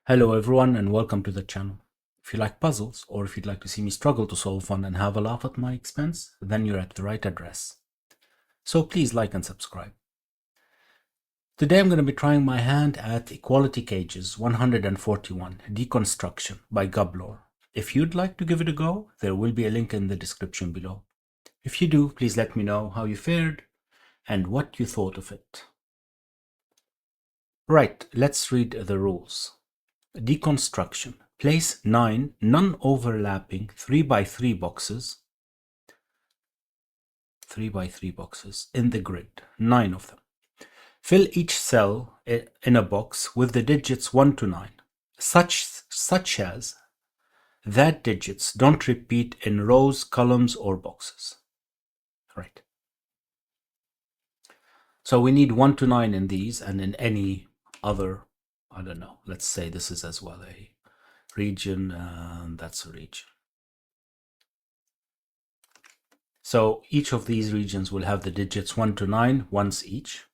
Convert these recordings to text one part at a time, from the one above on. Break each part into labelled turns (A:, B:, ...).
A: Hello everyone and welcome to the channel. If you like puzzles or if you'd like to see me struggle to solve one and have a laugh at my expense, then you're at the right address. So please like and subscribe. Today I'm going to be trying my hand at Equality Cages 141 Deconstruction by gUBBLOR. If you'd like to give it a go, there will be a link in the description below. If you do, please let me know how you fared and what you thought of it. Right, let's read the rules. Deconstruction. Place 9 non-overlapping 3x3 boxes 3x3 boxes in the grid, 9 of them. Fill each cell in a box with the digits 1 to 9, such as that digits don't repeat in rows, columns, or boxes. Right. So we need 1 to 9 in these, and in any other, I don't know, let's say this is as well a region, and that's a region. So each of these regions will have the digits 1 to 9 once each.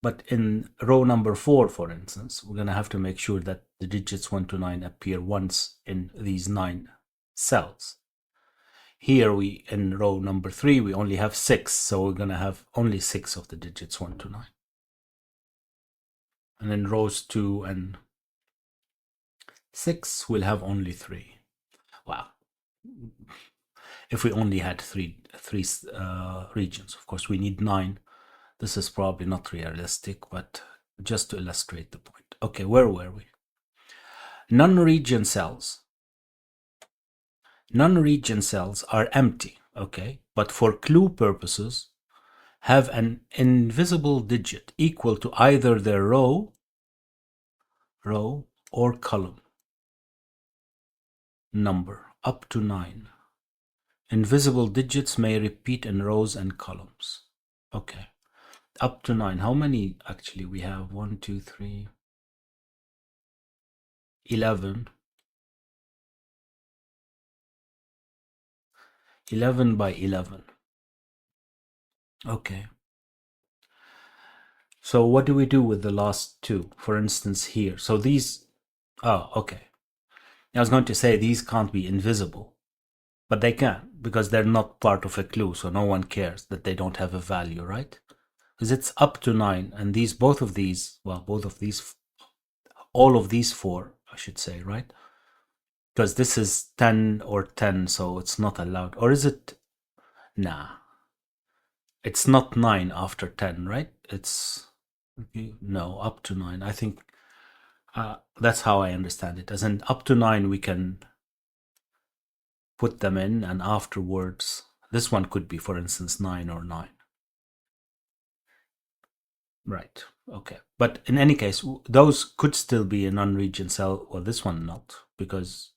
A: But in row number 4, for instance, we're going to have to make sure that the digits 1 to 9 appear once in these 9 cells. Here in row number 3, we only have 6, so we're going to have only 6 of the digits 1 to 9. And in rows 2 and 6, we'll have only 3. Wow. If we only had three regions, of course, we need 9. This is probably not realistic, but just to illustrate the point. Okay, where were we? Non-region cells. Non-region cells are empty, okay, but for clue purposes, have an invisible digit equal to either their row or column number up to 9. Invisible digits may repeat in rows and columns. Okay. Up to 9. How many actually we have? 1, 2, 3, 11. 11 by 11. Okay. So what do we do with the last 2? For instance, here. So these, oh, okay. I was going to say these can't be invisible, but they can because they're not part of a clue, so no one cares that they don't have a value, right? Because it's up to 9, and all of these 4, I should say, right? Because this is 10 or 10, so it's not allowed. Or is it? Nah. It's not 9 after 10, right? It's, no, up to 9. I think that's how I understand it. As in, up to 9, we can put them in, and afterwards, this one could be, for instance, 9 or 9. Right, okay. But in any case, those could still be a non-region cell. Well, this one not, because,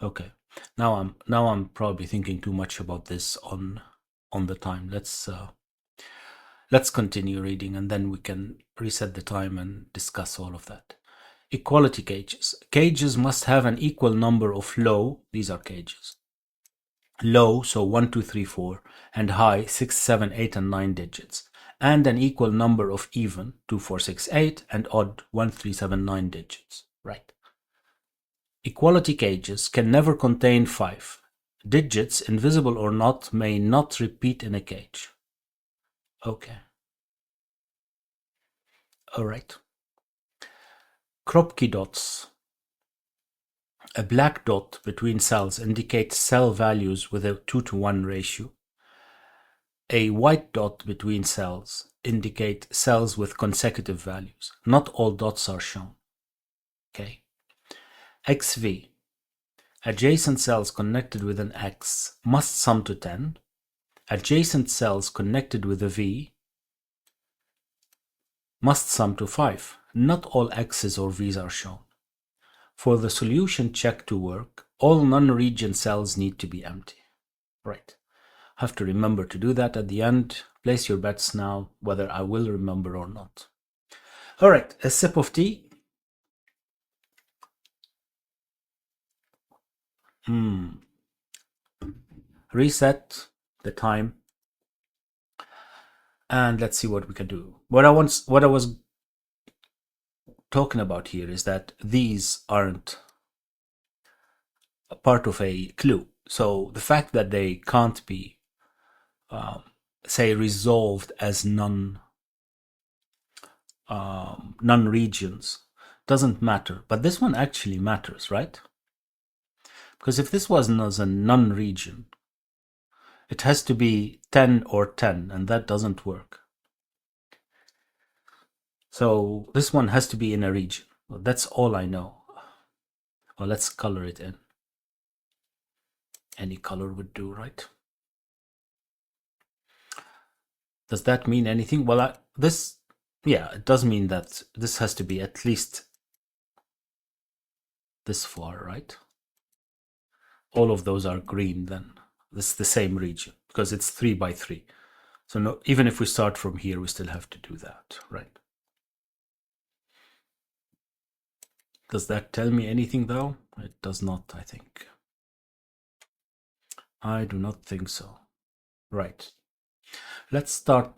A: okay. Now I'm probably thinking too much about this on the time. Let's continue reading, and then we can reset the time and discuss all of that. Equality cages. Cages must have an equal number of low, these are cages, low, so 1, 2, 3, 4, and high, 6, 7, 8, and 9 digits, and an equal number of even, 2, 4, 6, 8, and odd, 1, 3, 7, 9 digits. Right. Equality cages can never contain 5. Digits, invisible or not, may not repeat in a cage. Okay. All right. Kropki dots. A black dot between cells indicates cell values with a 2 to 1 ratio. A white dot between cells indicate cells with consecutive values. Not all dots are shown. Okay. XV. Adjacent cells connected with an X must sum to 10. Adjacent cells connected with a V must sum to 5. Not all X's or V's are shown. For the solution check to work, all non-region cells need to be empty. Right. Have to remember to do that at the end. Place your bets now whether I will remember or not. All right, a sip of tea. Reset the time. And let's see what we can do. What I was talking about here is that these aren't a part of a clue. So the fact that they can't be, say, resolved as non-regions doesn't matter. But this one actually matters, right? Because if this wasn't as a non-region, it has to be 10 or 10, and that doesn't work. So this one has to be in a region. Well, that's all I know. Well, let's color it in. Any color would do, right? Does that mean anything? Well, yeah, it does mean that this has to be at least this far, right? All of those are green then. This is the same region because it's 3 by 3. So no, even if we start from here, we still have to do that, right? Does that tell me anything though? It does not, I think. I do not think so. Right. Let's start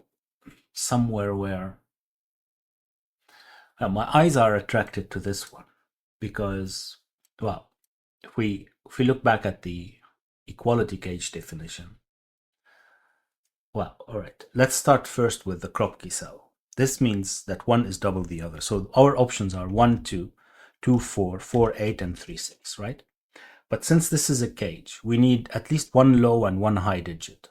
A: somewhere where my eyes are attracted to this one because, well, if we look back at the equality gauge definition, well, all right, let's start first with the kropki cell. This means that one is double the other. So our options are 1, 2, 2, 4, 4, 8, and 3, 6, right? But since this is a cage, we need at least one low and one high digit,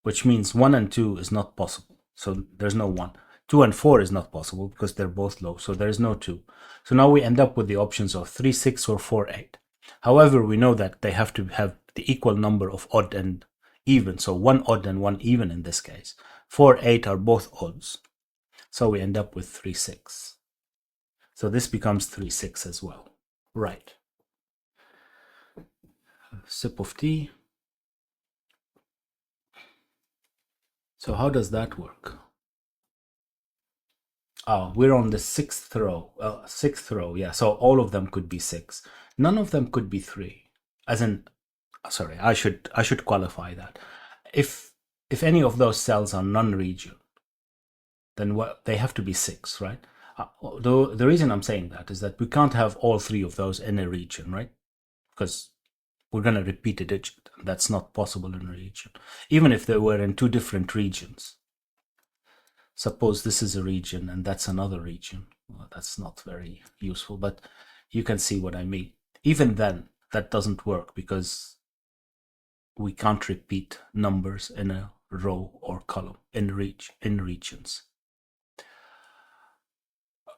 A: which means 1 and 2 is not possible. So there's no 1. 2 and 4 is not possible because they're both low, so there is no 2. So now we end up with the options of 3, 6, or 4, 8. However, we know that they have to have the equal number of odd and even, so 1 odd and 1 even in this case. 4, 8 are both odds. So we end up with 3, 6. So this becomes 3, 6 as well. Right. Sip of tea. So how does that work? Oh, we're on the 6th row. 6th row, yeah. So all of them could be 6. None of them could be 3. As in, sorry, I should qualify that. If any of those cells are non-region, then they have to be 6, right? The reason I'm saying that is that we can't have all 3 of those in a region, right? Because we're going to repeat a digit. That's not possible in a region. Even if they were in 2 different regions. Suppose this is a region and that's another region. Well, that's not very useful, but you can see what I mean. Even then, that doesn't work because we can't repeat numbers in a row or column in regions.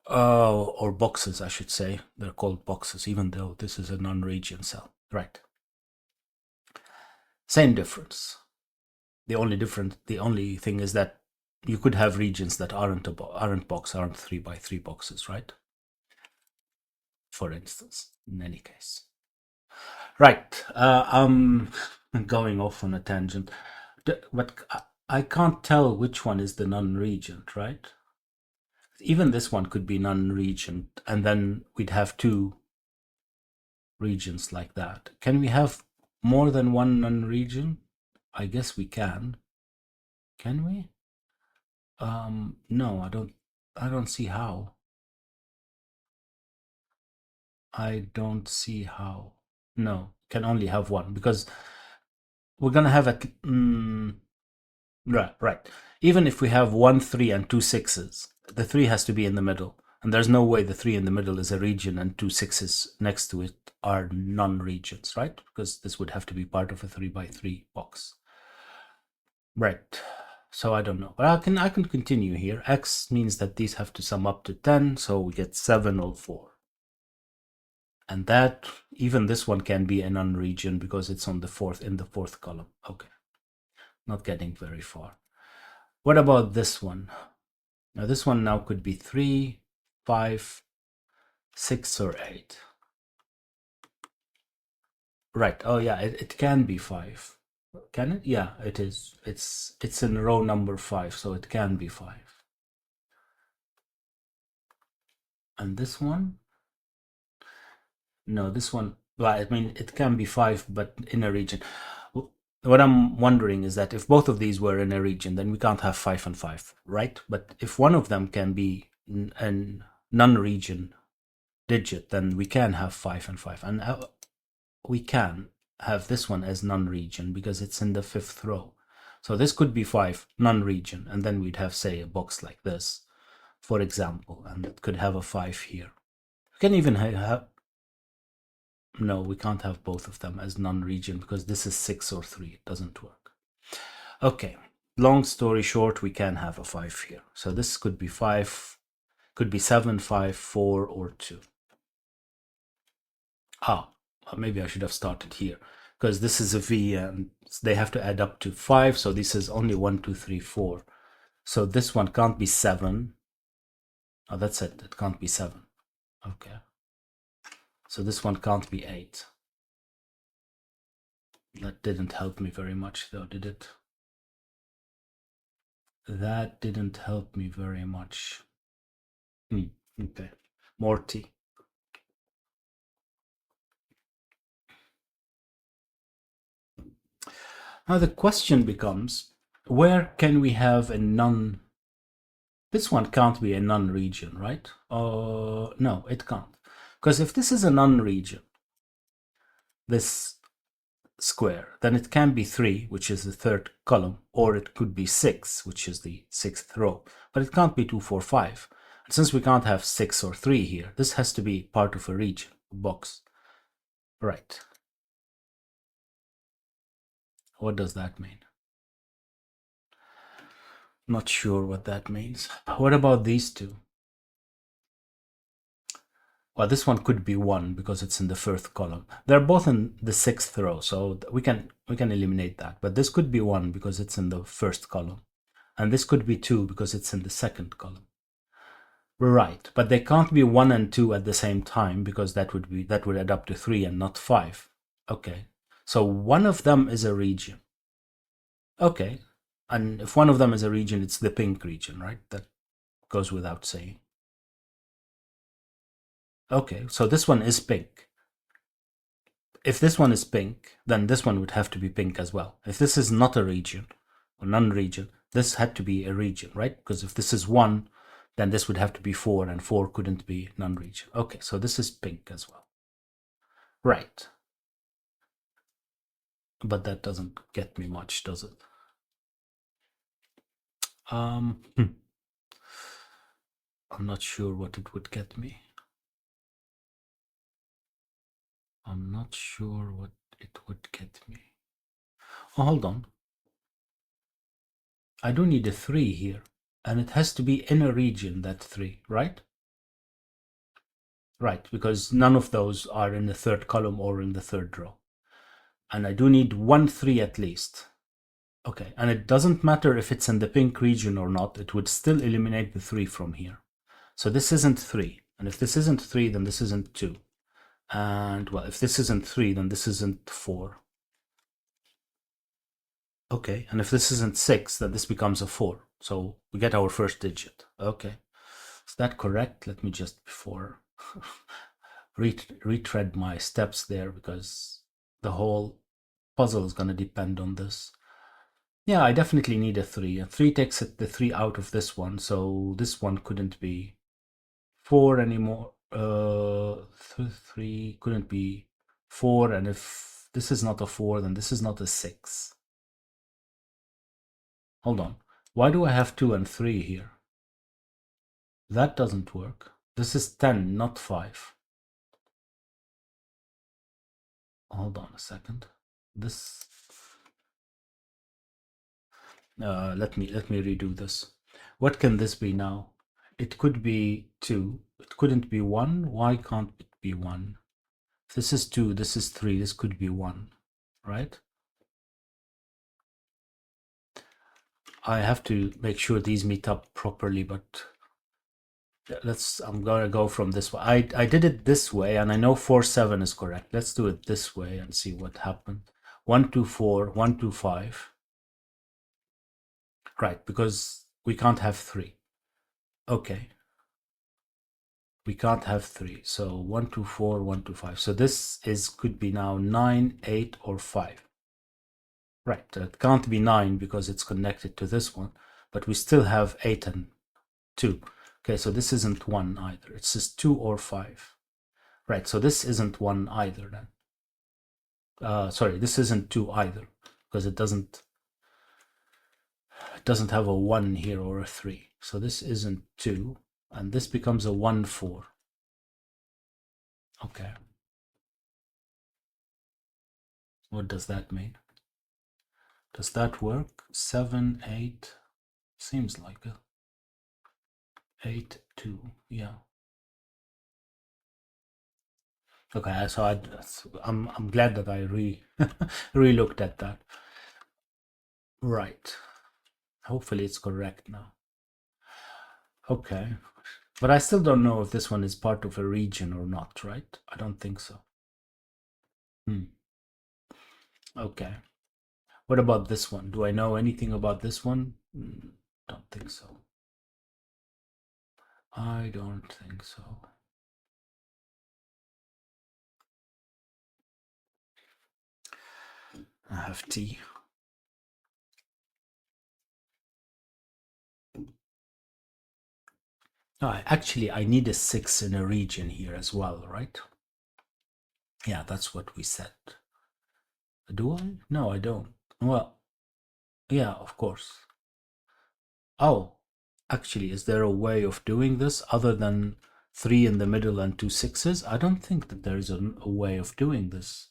A: Or boxes, I should say. They're called boxes, even though this is a non-region cell. Right. Same difference. The only thing is that you could have regions that aren't 3 by 3 boxes, right? For instance, in any case. Right. I'm going off on a tangent, but I can't tell which one is the non-regent, right? Even this one could be non-regent, and then we'd have 2 regions like that. Can we have more than one non-region? I guess we can. Can we? No, I don't see how. I don't see how. No, can only have one because we're gonna have right. Even if we have 1, 3, and 2 6s, the 3 has to be in the middle, and there's no way the 3 in the middle is a region and 2 6s next to it are non-regions, right? Because this would have to be part of a 3 by 3 box. Right. So I don't know, but I can continue here. X means that these have to sum up to 10, so we get 7 or 4. And that, even this one can be a non-region because it's on the in the 4th column. Okay, not getting very far. What about this one? Now this one now could be 3, 5, 6, or 8. Right. Oh yeah, it can be 5. Can it? Yeah, it is. It's in row number 5, so it can be 5. And this one? No, this one, well, I mean, it can be 5, but in a region. What I'm wondering is that if both of these were in a region, then we can't have 5 and 5, right? But if one of them can be a non-region digit, then we can have 5 and 5. And we can have this one as non-region because it's in the 5th row. So this could be 5, non-region, and then we'd have, say, a box like this, for example, and it could have a 5 here. We can even have, no, we can't have both of them as non-region because this is 6 or 3. It doesn't work. Okay, long story short, we can have a 5 here. So this could be 5, could be 7, 5, 4, or 2. Maybe I should have started here because this is a V and they have to add up to 5. So this is only 1, 2, 3, 4. So this one can't be 7. Oh, that's it. It can't be 7. Okay. So this one can't be 8. That didn't help me very much though, did it? That didn't help me very much. Okay. More T. Now the question becomes, where can we have a non... This one can't be a non-region, right? No, it can't. Because if this is a non-region, this square, then it can be 3, which is the 3rd column, or it could be 6, which is the 6th row. But it can't be 2, 4, 5. And since we can't have 6 or 3 here, this has to be part of a region, a box. Right. What does that mean? Not sure what that means. What about these two? Well, this one could be 1 because it's in the 1st column. They're both in the 6th row, so we can eliminate that. But this could be 1 because it's in the 1st column. And this could be 2 because it's in the 2nd column. Right, but they can't be 1 and 2 at the same time because that would add up to 3 and not 5. Okay, so one of them is a region. Okay, and if one of them is a region, it's the pink region, right? That goes without saying. Okay, so this one is pink. If this one is pink, then this one would have to be pink as well. If this is not a region or non-region, this had to be a region, right? Because if this is 1, then this would have to be 4, and 4 couldn't be non-region. Okay, so this is pink as well. Right. But that doesn't get me much, does it? I'm not sure what it would get me. I'm not sure what it would get me. Oh, hold on. I do need a 3 here. And it has to be in a region, that 3, right? Right, because none of those are in the 3rd column or in the 3rd row. And I do need 1 3 at least. Okay, and it doesn't matter if it's in the pink region or not, it would still eliminate the 3 from here. So this isn't 3. And if this isn't 3, then this isn't 2. And, well, if this isn't 3, then this isn't 4. Okay, and if this isn't 6, then this becomes a 4. So we get our first digit. Okay, is that correct? Let me just, before retread my steps there, because the whole puzzle is going to depend on this. Yeah, I definitely need a 3. And 3 takes the 3 out of this one, so this one couldn't be 4 anymore. 3 couldn't be 4, and if this is not a 4, then this is not a 6. Hold on. Why do I have 2 and 3 here? That doesn't work. This is 10, not 5. Hold on a second. This... let me redo this. What can this be now? It could be 2. It couldn't be 1. Why can't it be 1? If this is 2, this is 3. This could be 1, right? I have to make sure these meet up properly, but I'm gonna go from this way. I did it this way, and I know 4, 7 is correct. Let's do it this way and see what happened. 1, 2, 4, 1, 2, 5. Right, because we can't have 3. Okay. We can't have 3. So 1, 2, 4, 1, 2, 5. So this could be now 9, 8, or 5. Right, it can't be 9 because it's connected to this one, but we still have 8 and 2. Okay, so this isn't 1 either. It's just 2 or 5. Right, so this isn't 1 either then. Sorry, this isn't 2 either, because it doesn't have a 1 here or a 3. So this isn't 2, and this becomes a 1, 4. Okay. What does that mean? Does that work? 7, 8, seems like it. 8, 2, yeah. Okay, so I'm glad that I re-looked at that. Right. Hopefully it's correct now. Okay. But I still don't know if this one is part of a region or not, right? I don't think so. Okay. What about this one? Do I know anything about this one? Don't think so. I don't think so. I have tea. Actually, I need a 6 in a region here as well, right? Yeah, that's what we said. Do I? No, I don't. Well, yeah, of course. Oh, actually, is there a way of doing this other than 3 in the middle and 2 6s? I don't think that there is a way of doing this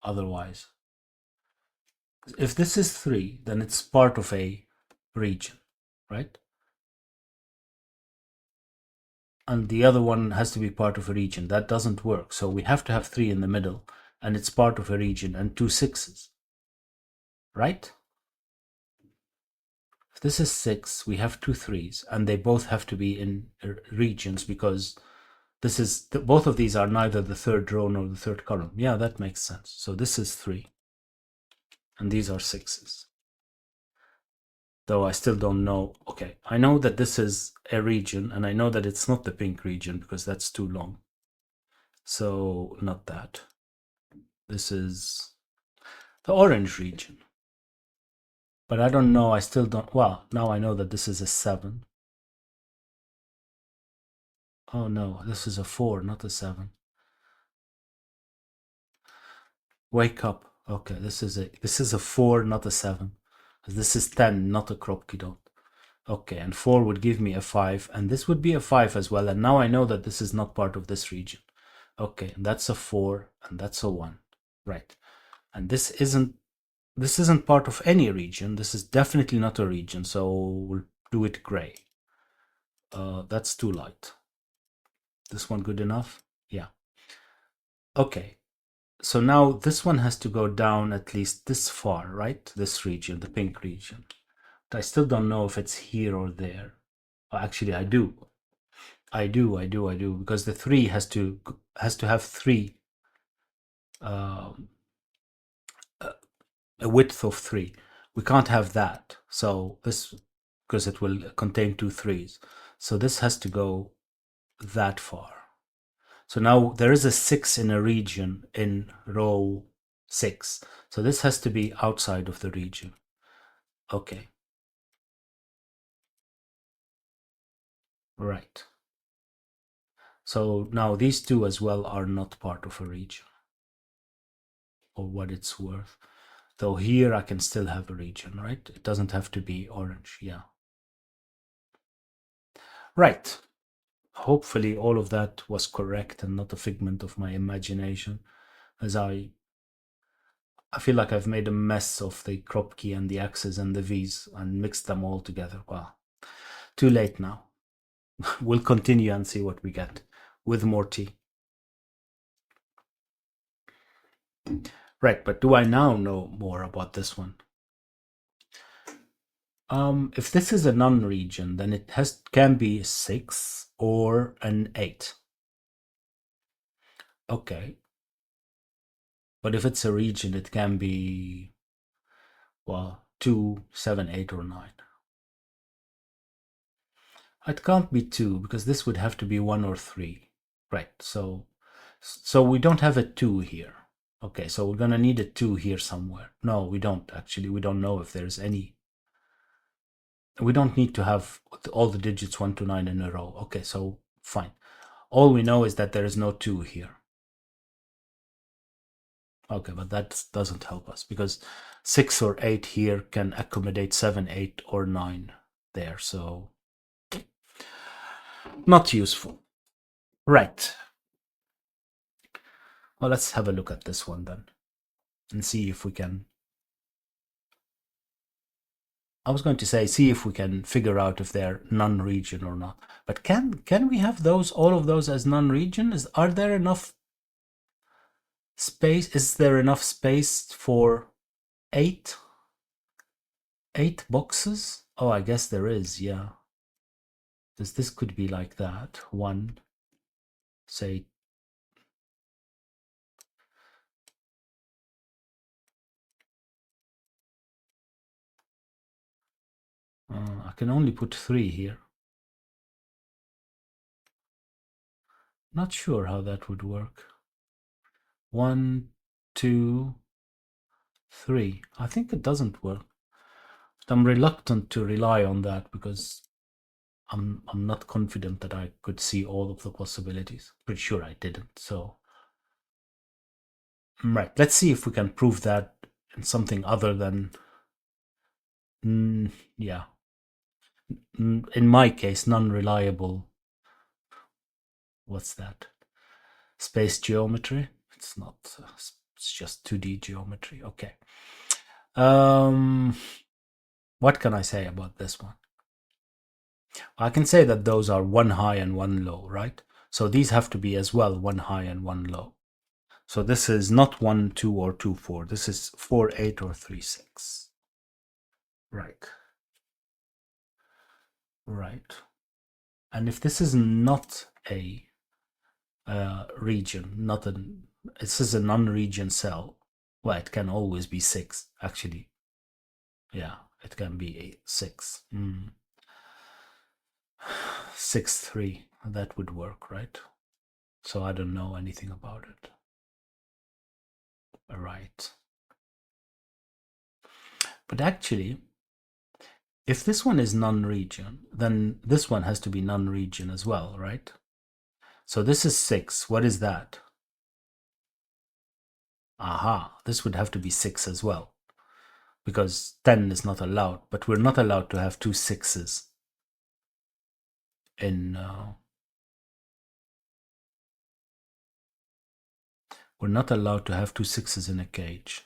A: otherwise. If this is 3, then it's part of a region, right? And the other one has to be part of a region. That doesn't work. So we have to have 3 in the middle, and it's part of a region, and 2 6s, right? If this is 6, we have 2 3s, and they both have to be in regions because this is both of these are neither the third row nor the third column. Yeah, that makes sense. So this is 3, and these are 6s. Though I still don't know. Okay, I know that this is a region, and I know that it's not the pink region because that's too long. So not that. This is the orange region. But I don't know, I still don't, well, now I know that this is a 7. Oh no, this is a 4, not a 7. Wake up. Okay, this is a 4, not a 7. This is 10, not a kropki dot. Okay, and 4 would give me a 5, and this would be a 5 as well, and now I know that this is not part of this region. Okay, and that's a 4, and that's a 1. Right. And this isn't part of any region. This is definitely not a region, so we'll do it gray. That's too light. This one good enough? Yeah. Okay. So now this one has to go down at least this far, right? This region, the pink region. But I still don't know if it's here or there. Actually, I do. I do, because the 3 has to have 3, a width of 3. We can't have that. So this, because it will contain 2 3s. So this has to go that far. So now there is a 6 in a region in row 6. So this has to be outside of the region. Okay. Right. So now these two as well are not part of a region, or what it's worth. Though here I can still have a region, right? It doesn't have to be orange, yeah. Right. Hopefully all of that was correct and not a figment of my imagination, as I feel like I've made a mess of the kropki and the X's and the V's and mixed them all together. Well, too late now. We'll continue and see what we get with more tea. Right, but do I now know more about this one? If this is a non-region, then it can be 6 or an 8. Okay. But if it's a region, it can be, well, 2, 7, 8, or 9. It can't be 2 because this would have to be 1 or 3. Right, so we don't have a 2 here. Okay, so we're gonna need a 2 here somewhere. No, we don't actually. We don't know if there's any. We don't need to have all the digits 1 to 9 in a row. Okay, so fine. All we know is that there is no 2 here. Okay, but that doesn't help us because 6 or 8 here can accommodate 7, 8, or 9 there, so not useful. Right. Well, let's have a look at this one then and see if we can. I was going to say, see if we can figure out if they're non-region or not. But can we have those, all of those as non-region? Are there enough space? Is there enough space for 8 boxes? Oh, I guess there is, yeah. This could be like that. 1, say. I can only put 3 here. Not sure how that would work. 1, 2, 3. I think it doesn't work. I'm reluctant to rely on that because I'm not confident that I could see all of the possibilities. Pretty sure I didn't. So right, let's see if we can prove that in something other than yeah. In my case, non-reliable. What's that? Space geometry? It's not. It's just 2D geometry. Okay. What can I say about this one? I can say that those are 1 high and 1 low, right? So these have to be as well 1 high and 1 low. So this is not 1, 2, or 2, 4. This is 4, 8, or 3, 6. Right. Right. And if this is not a region, this is a non-region cell, well, it can always be 6, actually. Yeah, it can be 6. 6, 3. That would work, right? So I don't know anything about it. Right. But actually, if this one is non-region, then this one has to be non-region as well, right? So this is 6. What is that? Aha, this would have to be 6 as well. Because 10 is not allowed, but we're not allowed to have 2 6s in... we're not allowed to have 2 6s in a cage.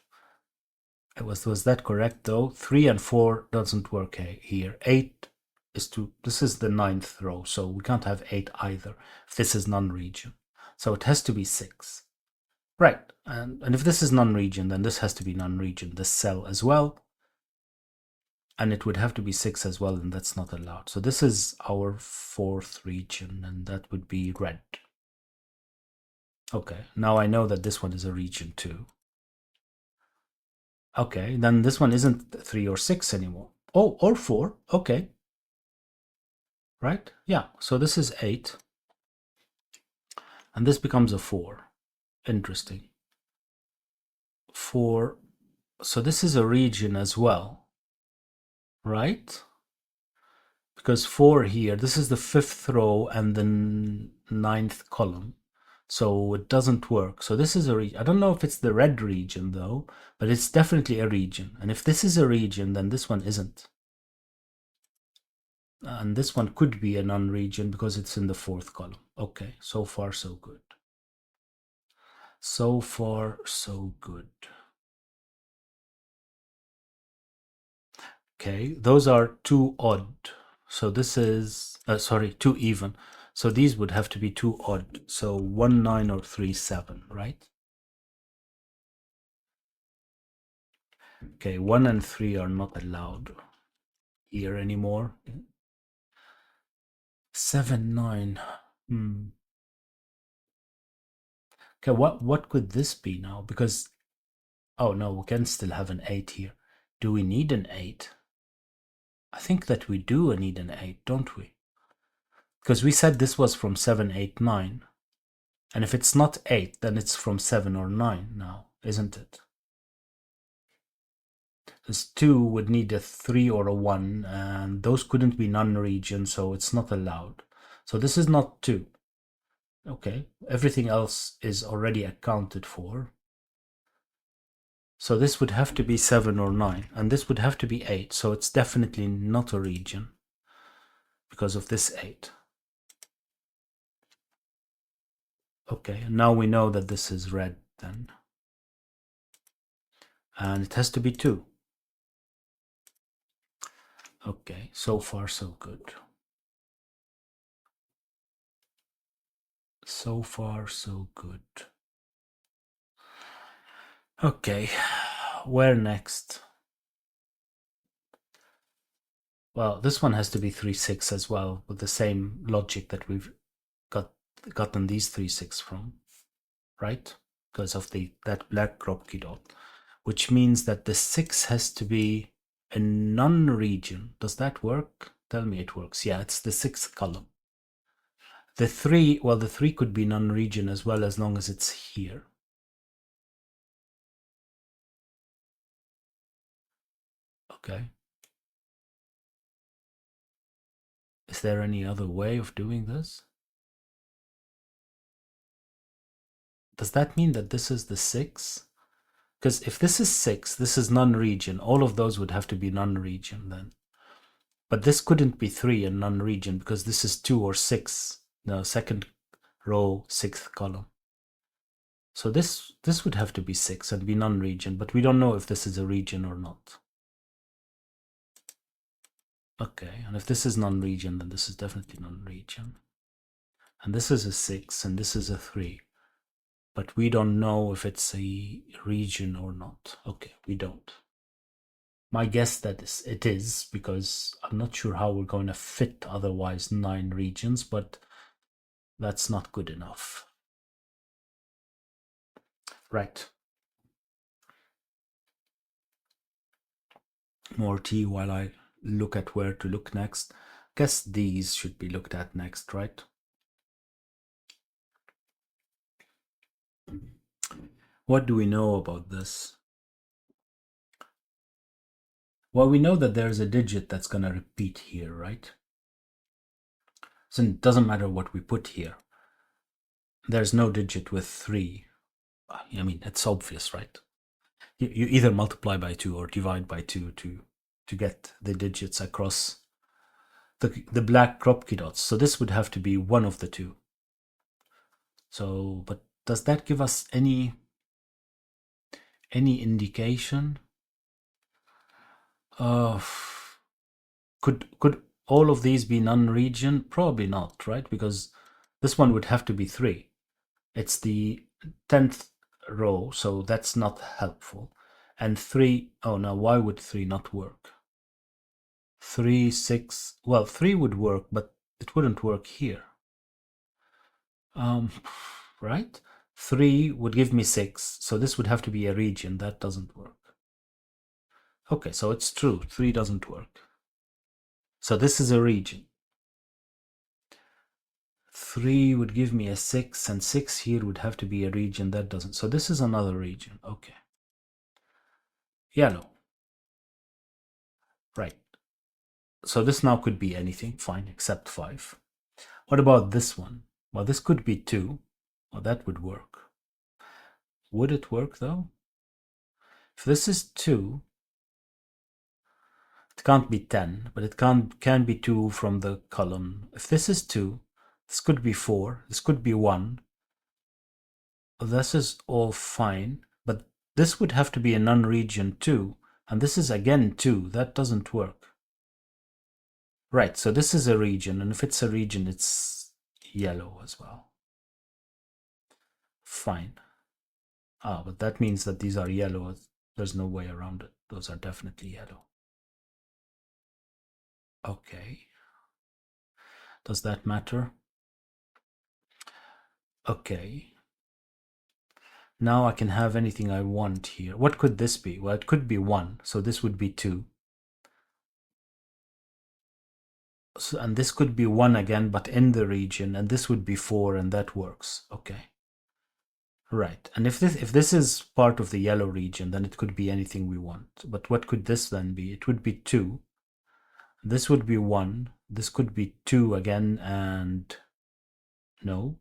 A: Was that correct though? 3 and 4 doesn't work here. 8 is this is the 9th row, so we can't have 8 either if this is non-region. So it has to be 6. Right, and if this is non-region, then this has to be non-region, this cell as well. And it would have to be 6 as well, and that's not allowed. So this is our 4th region, and that would be red. Okay, now I know that this one is a region too. Okay, then this one isn't 3 or 6 anymore. Oh, or 4. Okay. Right? Yeah, so this is 8. And this becomes a 4. Interesting. 4. So this is a region as well. Right? Because 4 here, this is the 5th row and the 9th column. So it doesn't work. So this is a region. I don't know if it's the red region though, but it's definitely a region. And if this is a region, then this one isn't. And this one could be a non-region because it's in the 4th column. Okay, so far so good. So far so good. Okay, those are 2 odd. So this is, sorry, 2 even. So these would have to be 2 odd. So 1, 9, or 3, 7, right? Okay, 1 and 3 are not allowed here anymore. 7, 9. Okay, what could this be now? Because, oh no, we can still have an 8 here. Do we need an 8? I think that we do need an 8, don't we? Because we said this was from 7, 8, 9. And if it's not 8, then it's from 7 or 9 now, isn't it? This 2 would need a 3 or a 1, and those couldn't be non-region, so it's not allowed. So this is not 2. Okay, everything else is already accounted for. So this would have to be 7 or 9, and this would have to be 8. So it's definitely not a region because of this 8. Okay, and now we know that this is red then. And it has to be 2. Okay, so far so good. So far so good. Okay, where next? Well, this one has to be 3, 6 as well, with the same logic that we've gotten these 3, 6 from, right? Because of that black kropki dot, which means that the 6 has to be a non-region. Does that work? Tell me it works. Yeah, it's the 6th column. The 3, well, the 3 could be non-region as well, as long as it's here. Okay. Is there any other way of doing this? Does that mean that this is the 6? Because if this is 6, this is non-region. All of those would have to be non-region then. But this couldn't be 3 and non-region because this is 2 or 6. No, second row, 6th column. So this would have to be 6 and be non-region, but we don't know if this is a region or not. Okay, and if this is non-region, then this is definitely non-region. And this is a 6 and this is a 3. But we don't know if it's a region or not. Okay, we don't. My guess that it is, because I'm not sure how we're going to fit otherwise 9 regions, but that's not good enough. Right. More tea while I look at where to look next. Guess these should be looked at next, right? What do we know about this? Well, we know that there's a digit that's going to repeat here, right? So it doesn't matter what we put here. There's no digit with 3. I mean, it's obvious, right? You either multiply by 2 or divide by 2 to get the digits across the black kropki dots. So this would have to be one of the 2. So, but does that give us any indication? Could all of these be non-region? Probably not, right? Because this one would have to be 3. It's the 10th row, so that's not helpful. And 3, oh, now why would 3 not work? 3, 6, well, 3 would work, but it wouldn't work here. Right? 3 would give me 6, so this would have to be a region. That doesn't work. Okay, so it's true. 3 doesn't work. So this is a region. 3 would give me a 6, and 6 here would have to be a region. That doesn't. So this is another region. Okay. Yellow. Right. So this now could be anything. Fine, except 5. What about this one? Well, this could be 2. Well, that would work. Would it work, though? If this is 2, it can't be 10, but it can be 2 from the column. If this is 2, this could be 4, this could be 1. This is all fine, but this would have to be a non-region 2, and this is again 2. That doesn't work. Right, so this is a region, and if it's a region, it's yellow as well. Fine. But that means that these are yellow. There's no way around it. Those are definitely yellow. Okay. Does that matter? Okay. Now I can have anything I want here. What could this be? Well, it could be 1, so this would be 2. So, and this could be 1 again, but in the region, and this would be 4, and that works. Okay. Right, and if this is part of the yellow region, then it could be anything we want. But what could this then be? It would be 2. This would be 1. This could be 2 again, and no,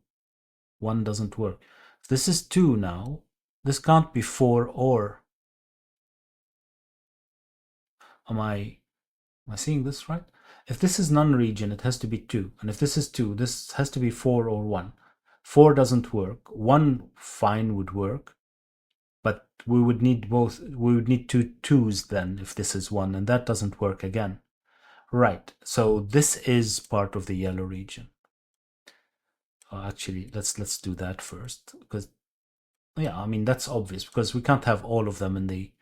A: 1 doesn't work. If this is 2 now, this can't be 4 or Am I seeing this right? If this is non-region, it has to be 2. And if this is 2, this has to be 4 or 1. 4 doesn't work. 1 fine would work. But we would need both. We would need 2 2s then if this is 1. And that doesn't work again. Right. So this is part of the yellow region. Actually, let's do that first. Because, yeah, I mean, that's obvious. Because we can't have all of them in the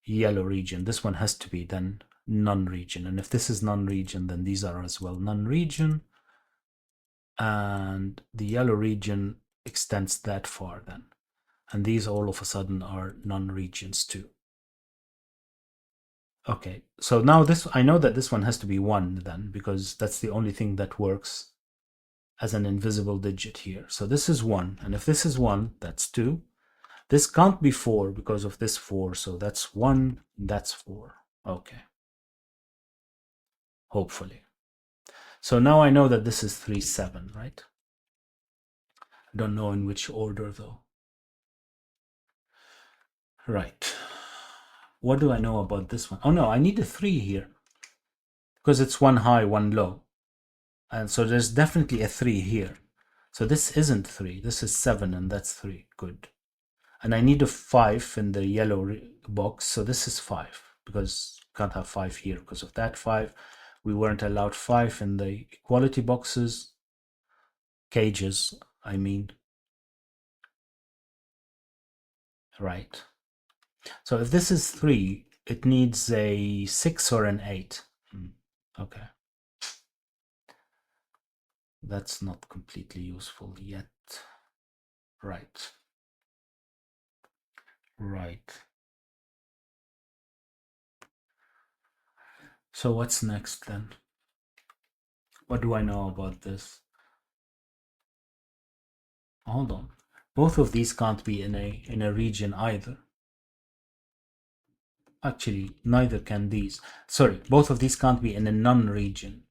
A: yellow region. This one has to be then non-region, and if this is non-region, then these are as well non-region, and the yellow region extends that far then, and these all of a sudden are non-regions too. Okay, so now this, I know that this one has to be 1 then, because that's the only thing that works as an invisible digit here. So this is 1, and if this is 1, that's 2. This can't be 4 because of this 4, so that's 1, that's 4. Okay. Hopefully. So now I know that this is 3, 7, right? I don't know in which order though. Right. What do I know about this one? Oh no, I need a 3 here. Because it's 1 high, 1 low. And so there's definitely a 3 here. So this isn't 3, this is 7, and that's 3. Good. And I need a 5 in the yellow box, so this is 5. Because we can't have 5 here because of that 5. We weren't allowed 5 in the equality boxes. Cages, I mean. Right. So if this is 3, it needs a 6 or an 8. Okay. That's not completely useful yet. Right. Right. So what's next then? What do I know about this? Hold on. Both of these can't be in a region either. Actually, neither can these. Sorry, both of these can't be in a non-region.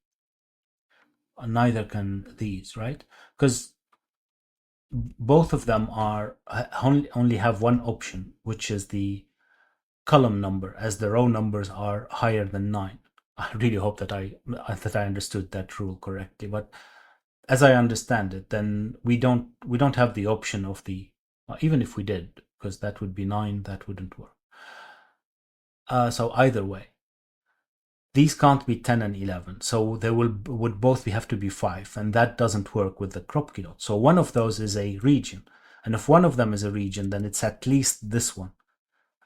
A: Neither can these, right? Because both of them are only have one option, which is the column number, as the row numbers are higher than 9. I really hope that I understood that rule correctly. But as I understand it, then we don't have the option of the even if we did, because that would be 9, that wouldn't work. So either way, these can't be 10 and 11, so they would both have to be 5, and that doesn't work with the kropki dot. So one of those is a region, and if one of them is a region, then it's at least this one.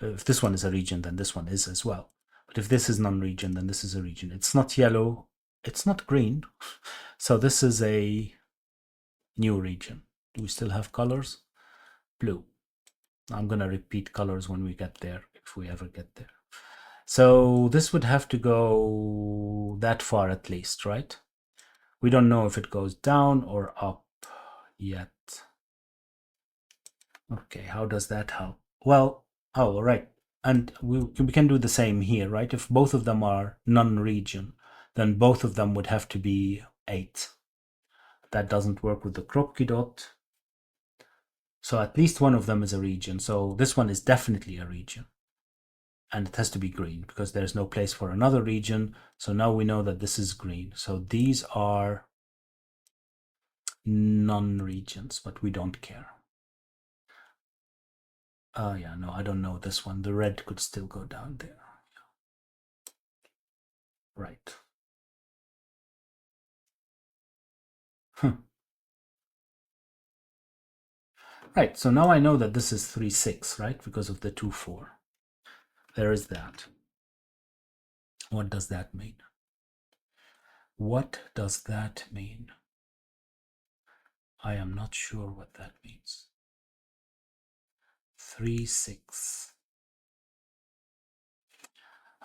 A: If this one is a region, then this one is as well. But if this is non-region, then this is a region. It's not yellow, it's not green, so this is a new region. Do we still have colors? Blue. I'm going to repeat colors when we get there, if we ever get there. So this would have to go that far at least, right? We don't know if it goes down or up yet. Okay, how does that help? Well, oh, right. And we can do the same here, right? If both of them are non-region, then both of them would have to be 8. That doesn't work with the kropki dot. So at least one of them is a region. So this one is definitely a region. And it has to be green because there's no place for another region. So now we know that this is green. So these are non-regions, but we don't care. Yeah, no, I don't know this one. The red could still go down there. Right. Right, so now I know that this is 3, 6, right? Because of the 2, 4. There is that. What does that mean? What does that mean? I am not sure what that means. 3, 6.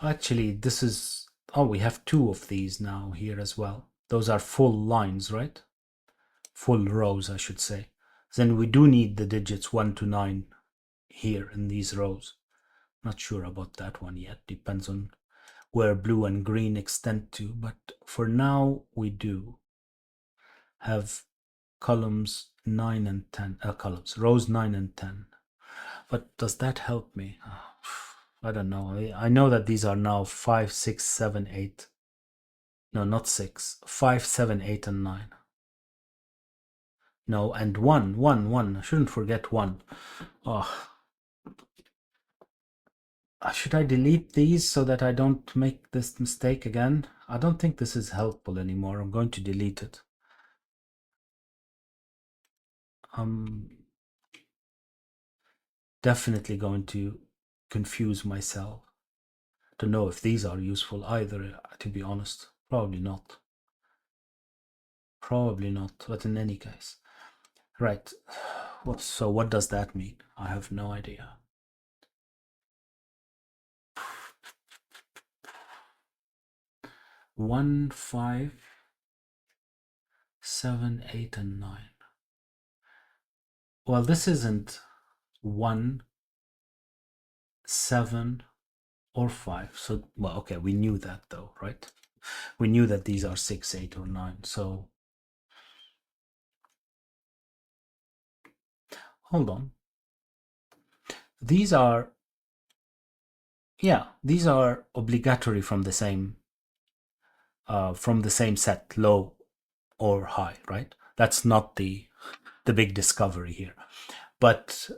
A: Actually, this is... Oh, we have 2 of these now here as well. Those are full lines, right? Full rows, I should say. Then we do need the digits 1 to 9 here in these rows. Not sure about that one yet. Depends on where blue and green extend to. But for now, we do have columns 9 and 10. Rows 9 and 10. But does that help me? I don't know. I know that these are now 5, 6, 7, 8. No, not 6. 5, 7, 8, and 9. No, and 1, 1, 1. I shouldn't forget 1. Oh, should I delete these so that I don't make this mistake again? I don't think this is helpful anymore. I'm going to delete it. I'm definitely going to confuse myself. To know if these are useful either, to be honest. Probably not. Probably not, but in any case. Right. So what does that mean? I have no idea. 1, 5, 7, 8, and 9. Well, this isn't 1, 7, or 5. So, well, okay, we knew that though, right? We knew that these are 6, 8, or 9. So, hold on. These are, yeah, these are obligatory from the same set, low or high, right? That's not the big discovery here. But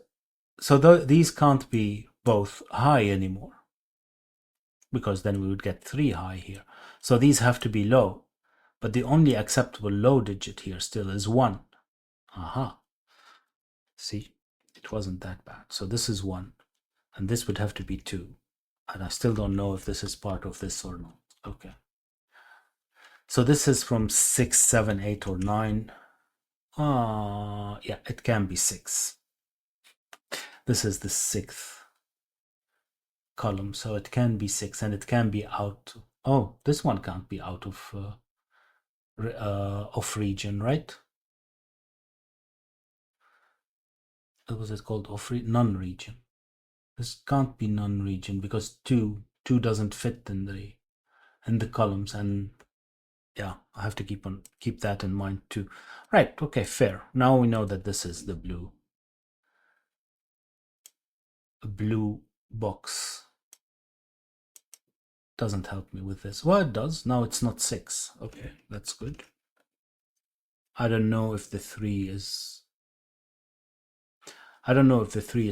A: so these can't be both high anymore, because then we would get 3 high here. So these have to be low, but the only acceptable low digit here still is 1. Aha. See, it wasn't that bad. So this is 1, and this would have to be 2. And I still don't know if this is part of this or not. Okay. So this is from 6, 7, 8, or 9. Yeah, it can be 6. This is the 6th column, so it can be 6, and it can be out. Oh, this one can't be out of region, right? What was it called? Non-region. This can't be non-region because 2 doesn't fit in the columns, and yeah, I have to keep that in mind too. Right, okay, fair. Now we know that this is the blue box. Doesn't help me with this. Well, it does. Now it's not 6. Okay, that's good. I don't know if the 3 is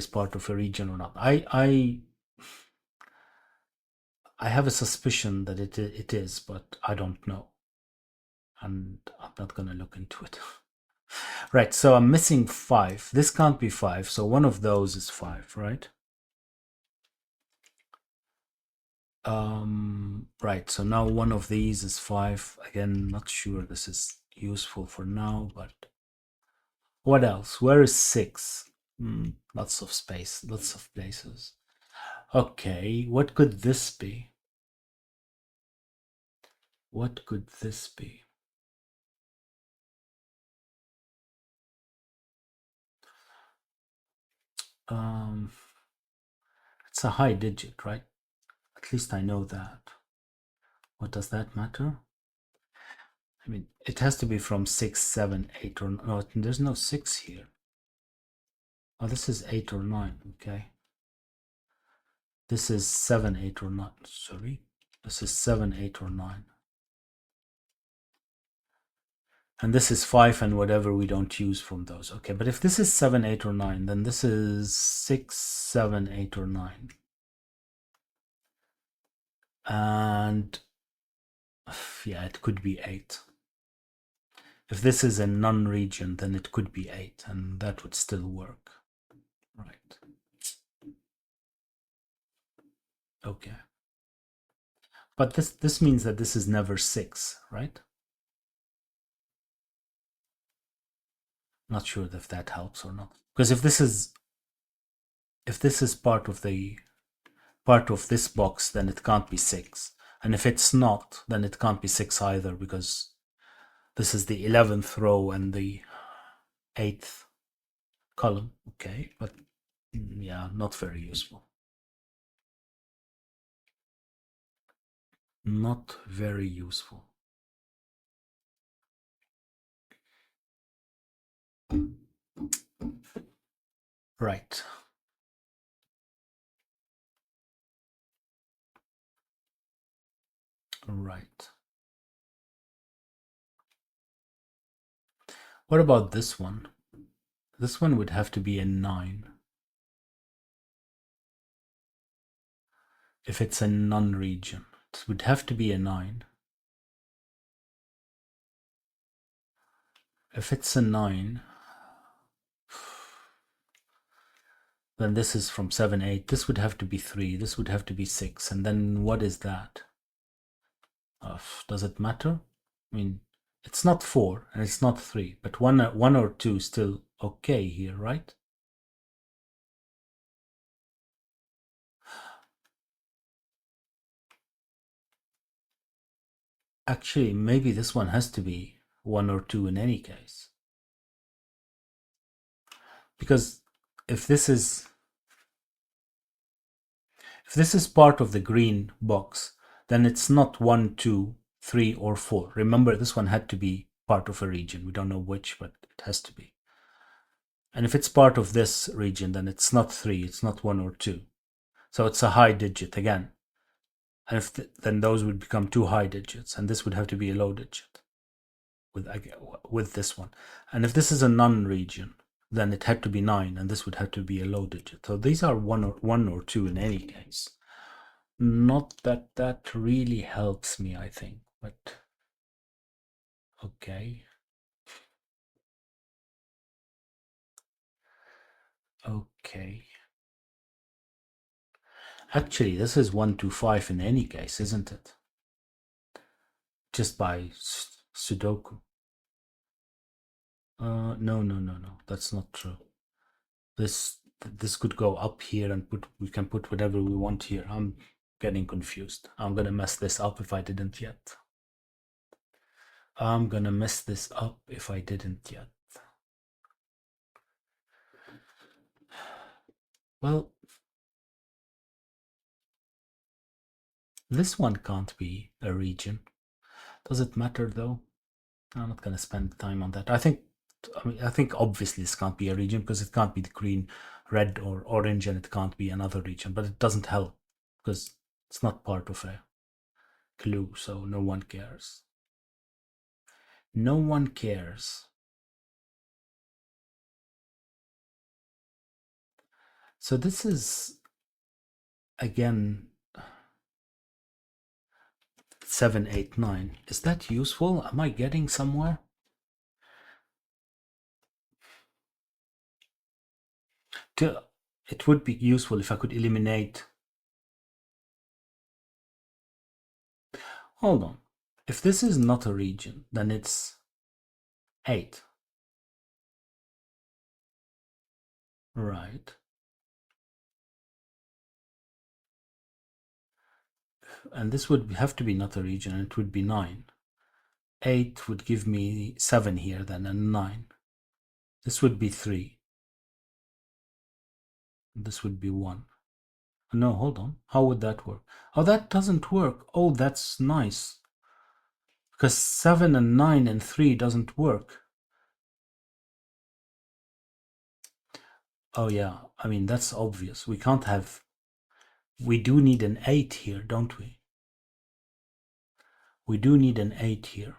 A: part of a region or not. I have a suspicion that it is, but I don't know, and I'm not gonna look into it. Right, so I'm missing 5. This can't be 5, so one of those is 5, right? Right, so now one of these is 5. Again, not sure this is useful for now, but what else? Where is 6? Lots of space, lots of places. Okay, what could this be? What could this be? It's a high digit, right? At least I know that. What does that matter? I mean, it has to be from 6, 7, 8, or no, there's no 6 here. Oh, this is 8 or 9, okay. This is 7, 8, or 9. Sorry. This is 7, 8, or 9. And this is 5 and whatever we don't use from those. Okay, but if this is 7, 8, or 9, then this is 6, 7, 8, or 9. And yeah, it could be 8. If this is a non-region, then it could be 8, and that would still work. Right. Okay. But this means that this is never 6, right? Not sure if that helps or not. Because if this is part of this box, then it can't be 6. And if it's not, then it can't be 6 either, because this is the 11th row and the 8th column. Okay, but yeah, not very useful. Not very useful. Right. Right. What about this one? This one would have to be a 9. If it's a non-region, it would have to be a 9. If it's a 9, then this is from 7, 8. This would have to be 3. This would have to be 6. And then what is that? Does it matter? I mean, it's not 4 and it's not 3, but 1 or 2 is still okay here, right? Actually, maybe this one has to be 1 or 2 in any case. Because if this is part of the green box, then it's not 1, 2, 3, or 4. Remember, this one had to be part of a region. We don't know which, but it has to be. And if it's part of this region, then it's not 3, it's not 1 or 2. So it's a high digit again. And if then those would become 2 high digits, and this would have to be a low digit with this one. And if this is a non-region, then it had to be 9, and this would have to be a low digit. So these are 1 or 2 in any case. Not that that really helps me, I think, but okay. Okay. Actually, this is 1, 2, 5 in any case, isn't it? Just by Sudoku. No. That's not true. This could go up here and we can put whatever we want here. I'm getting confused. I'm gonna mess this up if I didn't yet. I'm gonna mess this up if I didn't yet. Well, this one can't be a region. Does it matter though? I'm not gonna spend time on that. I think obviously this can't be a region because it can't be the green, red, or orange, and it can't be another region, but it doesn't help because it's not part of a clue, so no one cares. No one cares. So this is, again, 7, 8, 9. Is that useful? Am I getting somewhere? It would be useful if I could eliminate. Hold on. If this is not a region, then it's 8. Right. And this would have to be not a region, and it would be 9. 8 would give me 7 here then, and 9. This would be 3. This would be 1. No, hold on. How would that work? Oh, that doesn't work. Oh, that's nice. Because 7 and 9 and 3 doesn't work. Oh yeah, I mean, that's obvious. We can't have... We do need an 8 here, don't we? We do need an 8 here.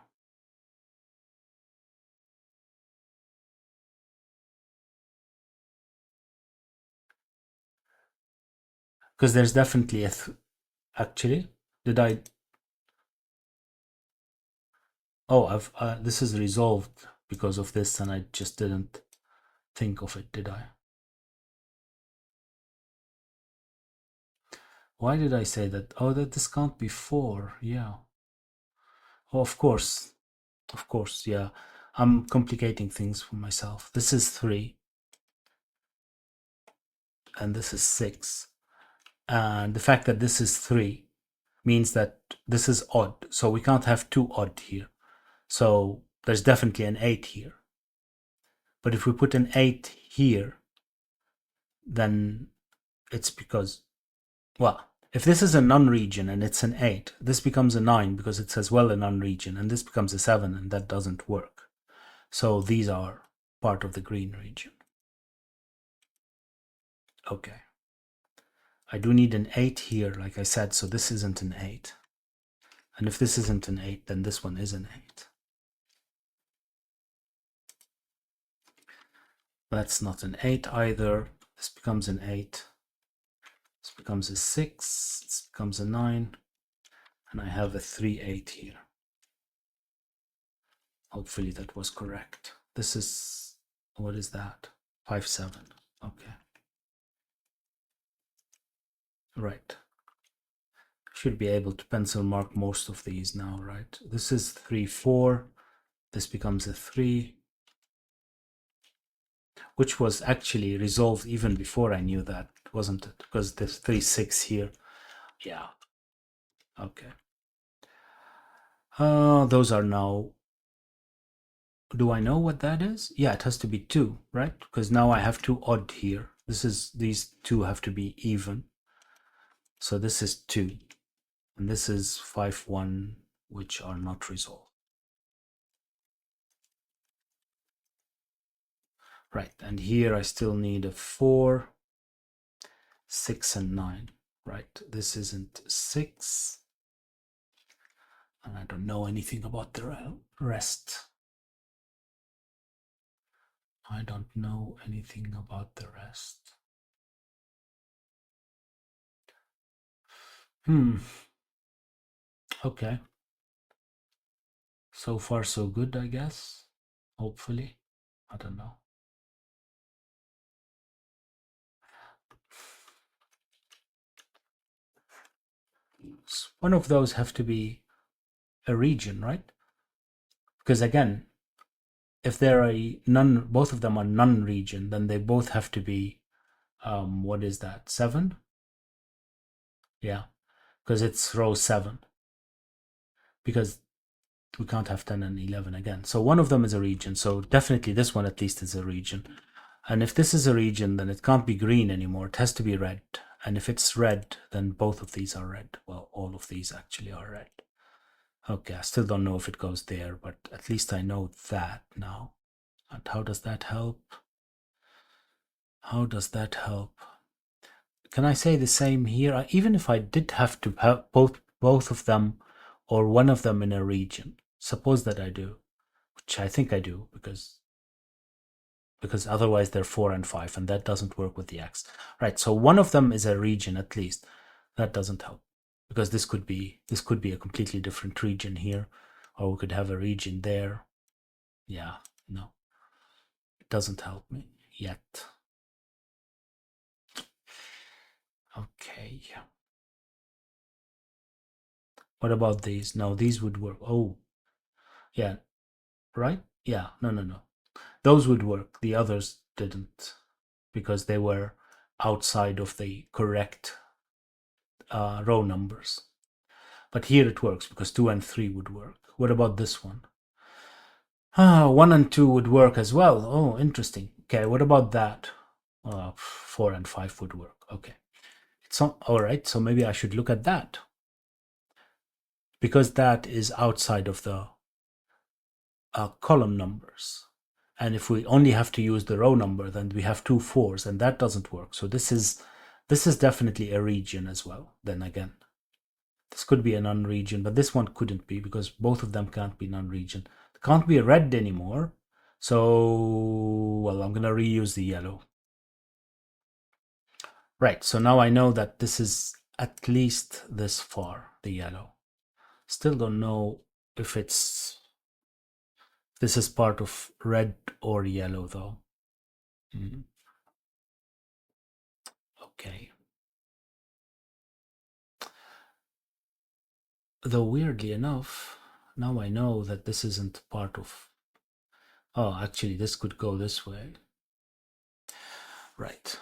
A: Because there's definitely a... Actually, did I... Oh, this is resolved because of this, and I just didn't think of it, did I? Why did I say that? Oh, that this can't be 4. Yeah. Oh, of course. Of course, yeah. I'm complicating things for myself. This is 3. And this is 6. And the fact that this is 3 means that this is odd. So we can't have 2 odd here. So there's definitely an 8 here. But if we put an 8 here, then it's because, well, if this is a non-region and it's an 8, this becomes a 9 because it's as well a non-region, and this becomes a 7, and that doesn't work. So these are part of the green region. Okay. I do need an 8 here, like I said, so this isn't an 8. And if this isn't an 8, then this one is an 8. That's not an 8 either. This becomes an 8. This becomes a 6. This becomes a 9. And I have a 3, 8 here. Hopefully that was correct. This is, what is that? 5, 7. Okay. Right. Should be able to pencil mark most of these now, right? This is 3, 4. This becomes a 3, which was actually resolved even before I knew that, wasn't it? Because there's 3, 6 here. Yeah. Okay. Those are now. Do I know what that is? Yeah, it has to be 2, right? Because now I have 2 odd here. These 2 have to be even. So this is 2. And this is 5, 1, which are not resolved. Right, and here I still need a 4, 6, and 9. Right, this isn't 6. And I don't know anything about the rest. I don't know anything about the rest. Okay. So far so good, I guess. Hopefully. I don't know. One of those have to be a region, right? Because again, if they're a non, both of them are non-region, then they both have to be, what is that, 7? Yeah, because it's row 7. Because we can't have 10 and 11 again. So one of them is a region. So definitely this one at least is a region. And if this is a region, then it can't be green anymore. It has to be red. And if it's red, then both of these are red. Well, all of these actually are red. Okay, I still don't know if it goes there, but at least I know that now. And how does that help? How does that help? Can I say the same here? Even if I did have to have both of them or one of them in a region, suppose that I do, which I think I do because otherwise they're 4 and 5, and that doesn't work with the X. Right, so one of them is a region at least. That doesn't help because this could be a completely different region here, or we could have a region there. Yeah, no, it doesn't help me yet. Okay. What about these? No, these would work. Oh, yeah, right? Yeah, no. Those would work. The others didn't because they were outside of the correct row numbers. But here it works because 2 and 3 would work. What about this one? 1 and 2 would work as well. Oh, interesting. Okay, what about that? 4 and 5 would work. Okay. All right, so maybe I should look at that. Because that is outside of the column numbers. And if we only have to use the row number, then we have 2 4s, and that doesn't work. So this is definitely a region as well. Then again, this could be a non-region, but this one couldn't be because both of them can't be non-region. It can't be red anymore. So, well, I'm going to reuse the yellow. Right, so now I know that this is at least this far, the yellow. Still don't know if this is part of red or yellow though. Okay. Though weirdly enough, now I know that this isn't part of. Oh, actually, this could go this way. Right.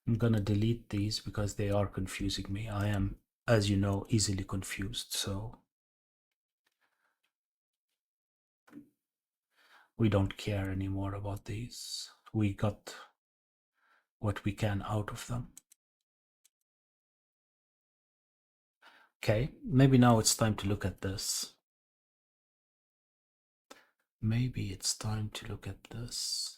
A: I'm gonna delete these because they are confusing me. I am, as you know, easily confused, so we don't care anymore about these. We got what we can out of them. Okay, maybe now it's time to look at this. Maybe it's time to look at this.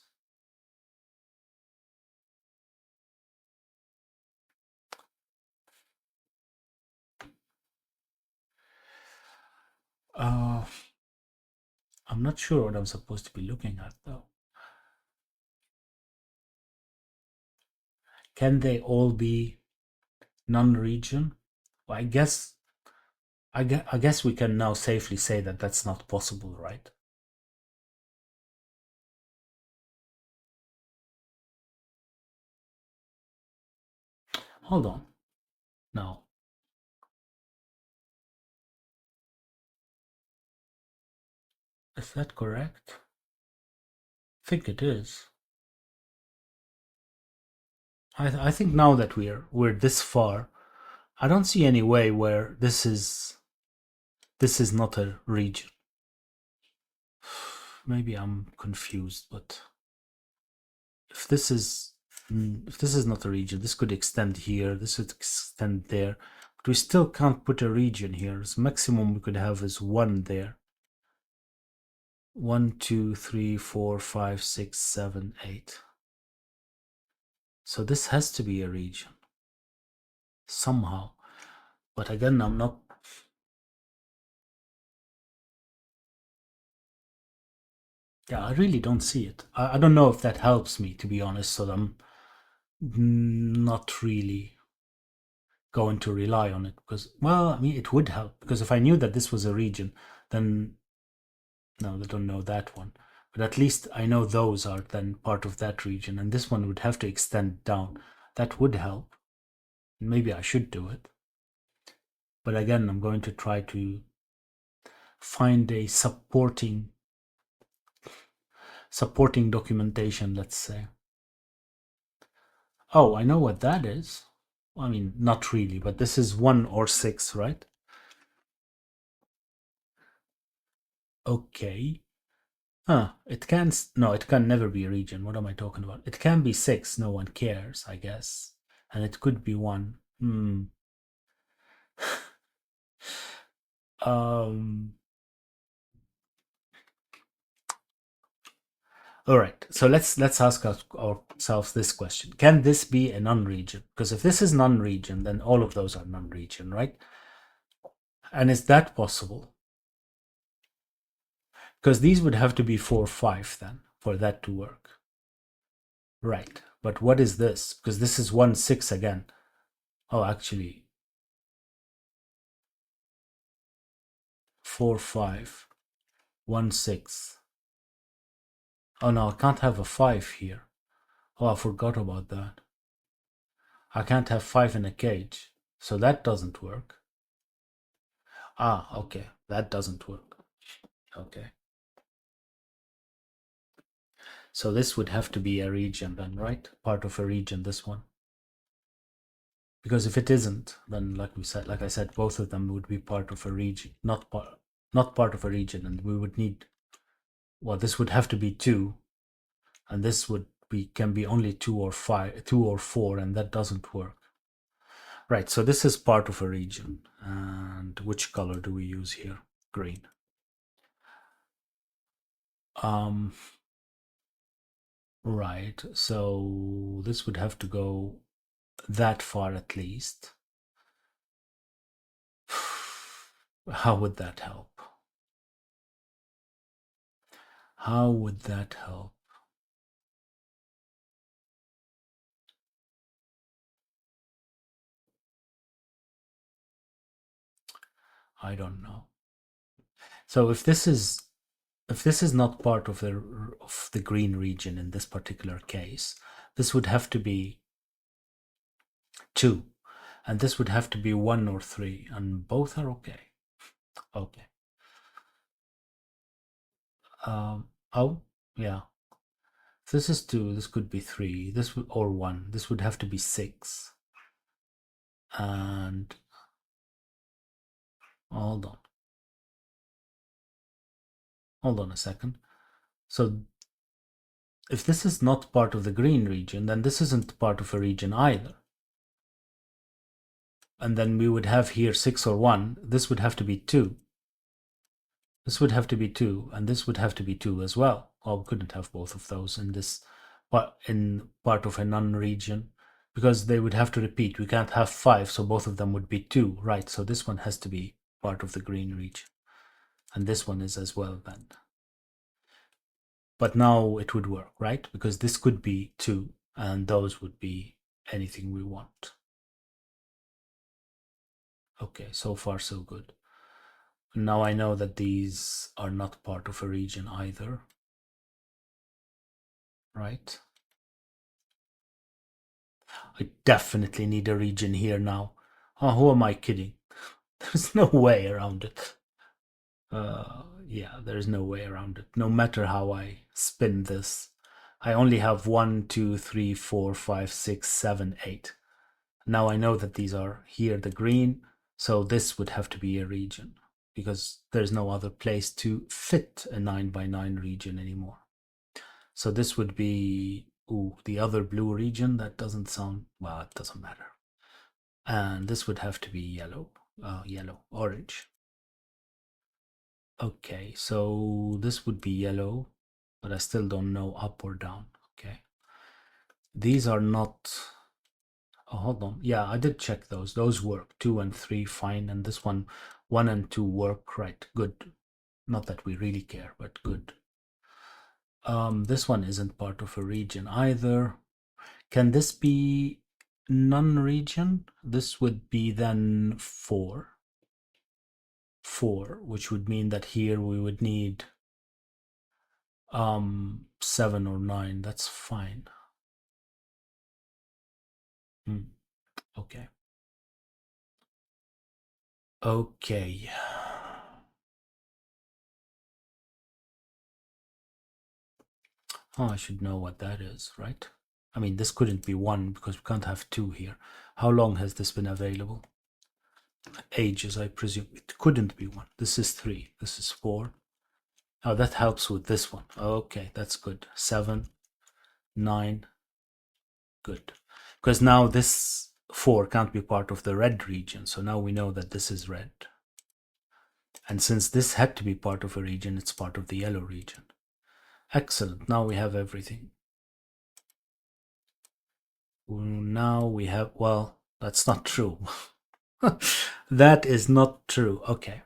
A: I'm not sure what I'm supposed to be looking at though. Can they all be non-region? Well, I guess we can now safely say that that's not possible, right? Hold on. No. Is that correct? I think it is. I think now that we're this far, I don't see any way where this is not a region. Maybe I'm confused, but if this is not a region, this could extend here, this would extend there, but we still can't put a region here. The maximum we could have is 1 there. 1, 2, 3, 4, 5, 6, 7, 8. So this has to be a region somehow. But again, I'm not. Yeah, I really don't see it. I don't know if that helps me, to be honest. So I'm not really going to rely on it because, well, I mean, it would help because if I knew that this was a region, then no, I don't know that one. But at least I know those are then part of that region, and this one would have to extend down. That would help. Maybe I should do it. But again, I'm going to try to find a supporting documentation, let's say. Oh, I know what that is. I mean, not really, but this is 1 or 6, right? Okay. Huh, it can never be a region. What am I talking about? It can be 6, no one cares, I guess. And it could be 1. All right, so let's ask ourselves this question: can this be a non-region? Because if this is non-region, then all of those are non-region, right? And is that possible? Because these would have to be 4, 5 then for that to work, right? But what is this? Because this is 1, 6 again. Oh, actually, 4, 5, 1, 6. Oh no, I can't have a 5 here. Oh, I forgot about that. I can't have 5 in a cage, so that doesn't work. Ah, okay, that doesn't work. Okay. So this would have to be a region then, right? Part of a region, this one. Because if it isn't, then like I said, both of them would be part of a region, not part of a region, and we would need, well, this would have to be 2, and this can be only 2 or 5, 2 or 4, and that doesn't work. Right, so this is part of a region. And which color do we use here? Green. Right, so this would have to go that far at least. How would that help? How would that help? I don't know. So if this is not part of the green region in this particular case, this would have to be 2, and this would have to be 1 or 3, and both are okay. Okay. Oh, yeah. If this is 2, this could be 3. This would, or 1. This would have to be 6. And hold on a second. So if this is not part of the green region, then this isn't part of a region either. And then we would have here 6 or 1. This would have to be 2. This would have to be 2, and this would have to be 2 as well. Or we couldn't have both of those in this part of a non-region, because they would have to repeat. We can't have 5, so both of them would be 2, right? So this one has to be part of the green region. And this one is as well then. But now it would work, right? Because this could be 2, and those would be anything we want. Okay, so far so good. Now I know that these are not part of a region either, right? I definitely need a region here now. Oh, who am I kidding? There's no way around it. Yeah, there's no way around it. No matter how I spin this, I only have 1, 2, 3, 4, 5, 6, 7, 8. Now I know that these are here, the green, so this would have to be a region because there's no other place to fit a 9 by 9 region anymore. So this would be, ooh, the other blue region. That doesn't sound, well, it doesn't matter. And this would have to be yellow, orange. Okay, so this would be yellow, but I still don't know up or down. Okay. These are not, oh, hold on. Yeah, I did check those. Those work. 2 and 3, fine. And this one, 1 and 2 work. Right, good. Not that we really care, but good. This one isn't part of a region either. Can this be non-region? This would be then 4. 4, which would mean that here we would need 7 or 9. That's fine. Okay. Okay. Oh, I should know what that is, right? I mean, this couldn't be 1 because we can't have 2 here. How long has this been available? Ages, I presume. It couldn't be 1. This is 3. This is 4. Oh, that helps with this one. Okay, that's good. 7, 9. Good. Because now this 4 can't be part of the red region. So now we know that this is red. And since this had to be part of a region, it's part of the yellow region. Excellent. Now we have everything. Now we have, well, that's not true. That is not true. Okay.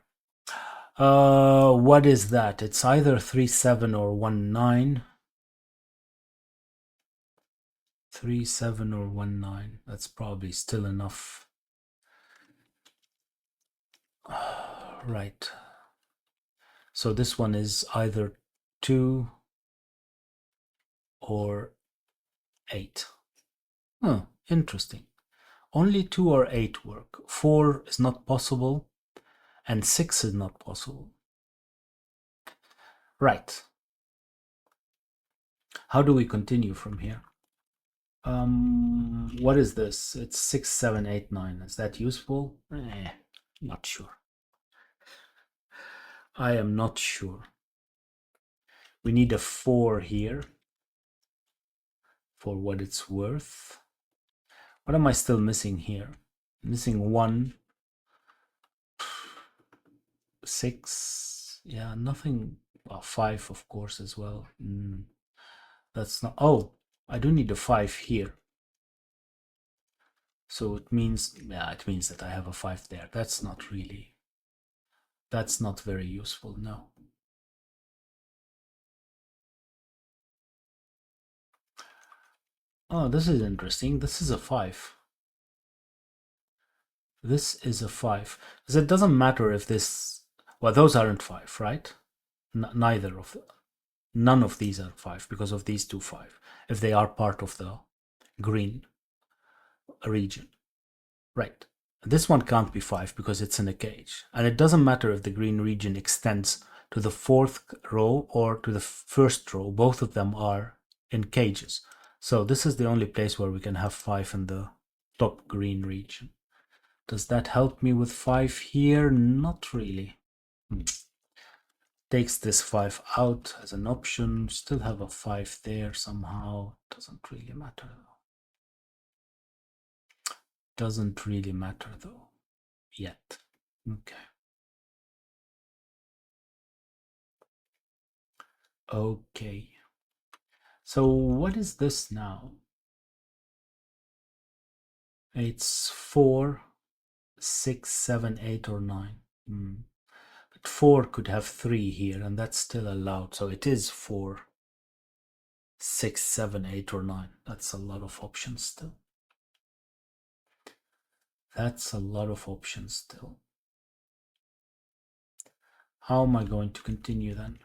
A: What is that? It's either 3, 7 or 1, 9. 3, 7 or 1, 9. That's probably still enough. Right. So this one is either 2 or 8. Huh, interesting. Only 2 or 8 work. 4 is not possible, and 6 is not possible. Right. How do we continue from here? What is this? It's 6, 7, 8, 9. Is that useful? Not sure. I am not sure. We need a 4 here for what it's worth. What am I still missing here? Missing 1, 6. Yeah, nothing. Well, 5, of course, as well. That's not. Oh, I do need a 5 here. So it means, yeah, it means that I have a 5 there. That's not very useful, no. Oh, this is interesting. This is a 5. This is a 5. Because it doesn't matter if this, well, those aren't 5, right? Neither of them. None of these are 5 because of these 2 5. If they are part of the green region. Right. This one can't be 5 because it's in a cage. And it doesn't matter if the green region extends to the 4th row or to the 1st row. Both of them are in cages. So this is the only place where we can have 5 in the top green region. Does that help me with 5 here? Not really. Takes this 5 out as an option. Still have a 5 there somehow. Doesn't really matter though. Doesn't really matter though. Yet. Okay. Okay. So what is this now? It's 4, 6, 7, 8, or 9. But But 4 could have 3 here, and that's still allowed. So it is 4, 6, 7, 8, or 9. That's a lot of options still. That's a lot of options still. How am I going to continue then?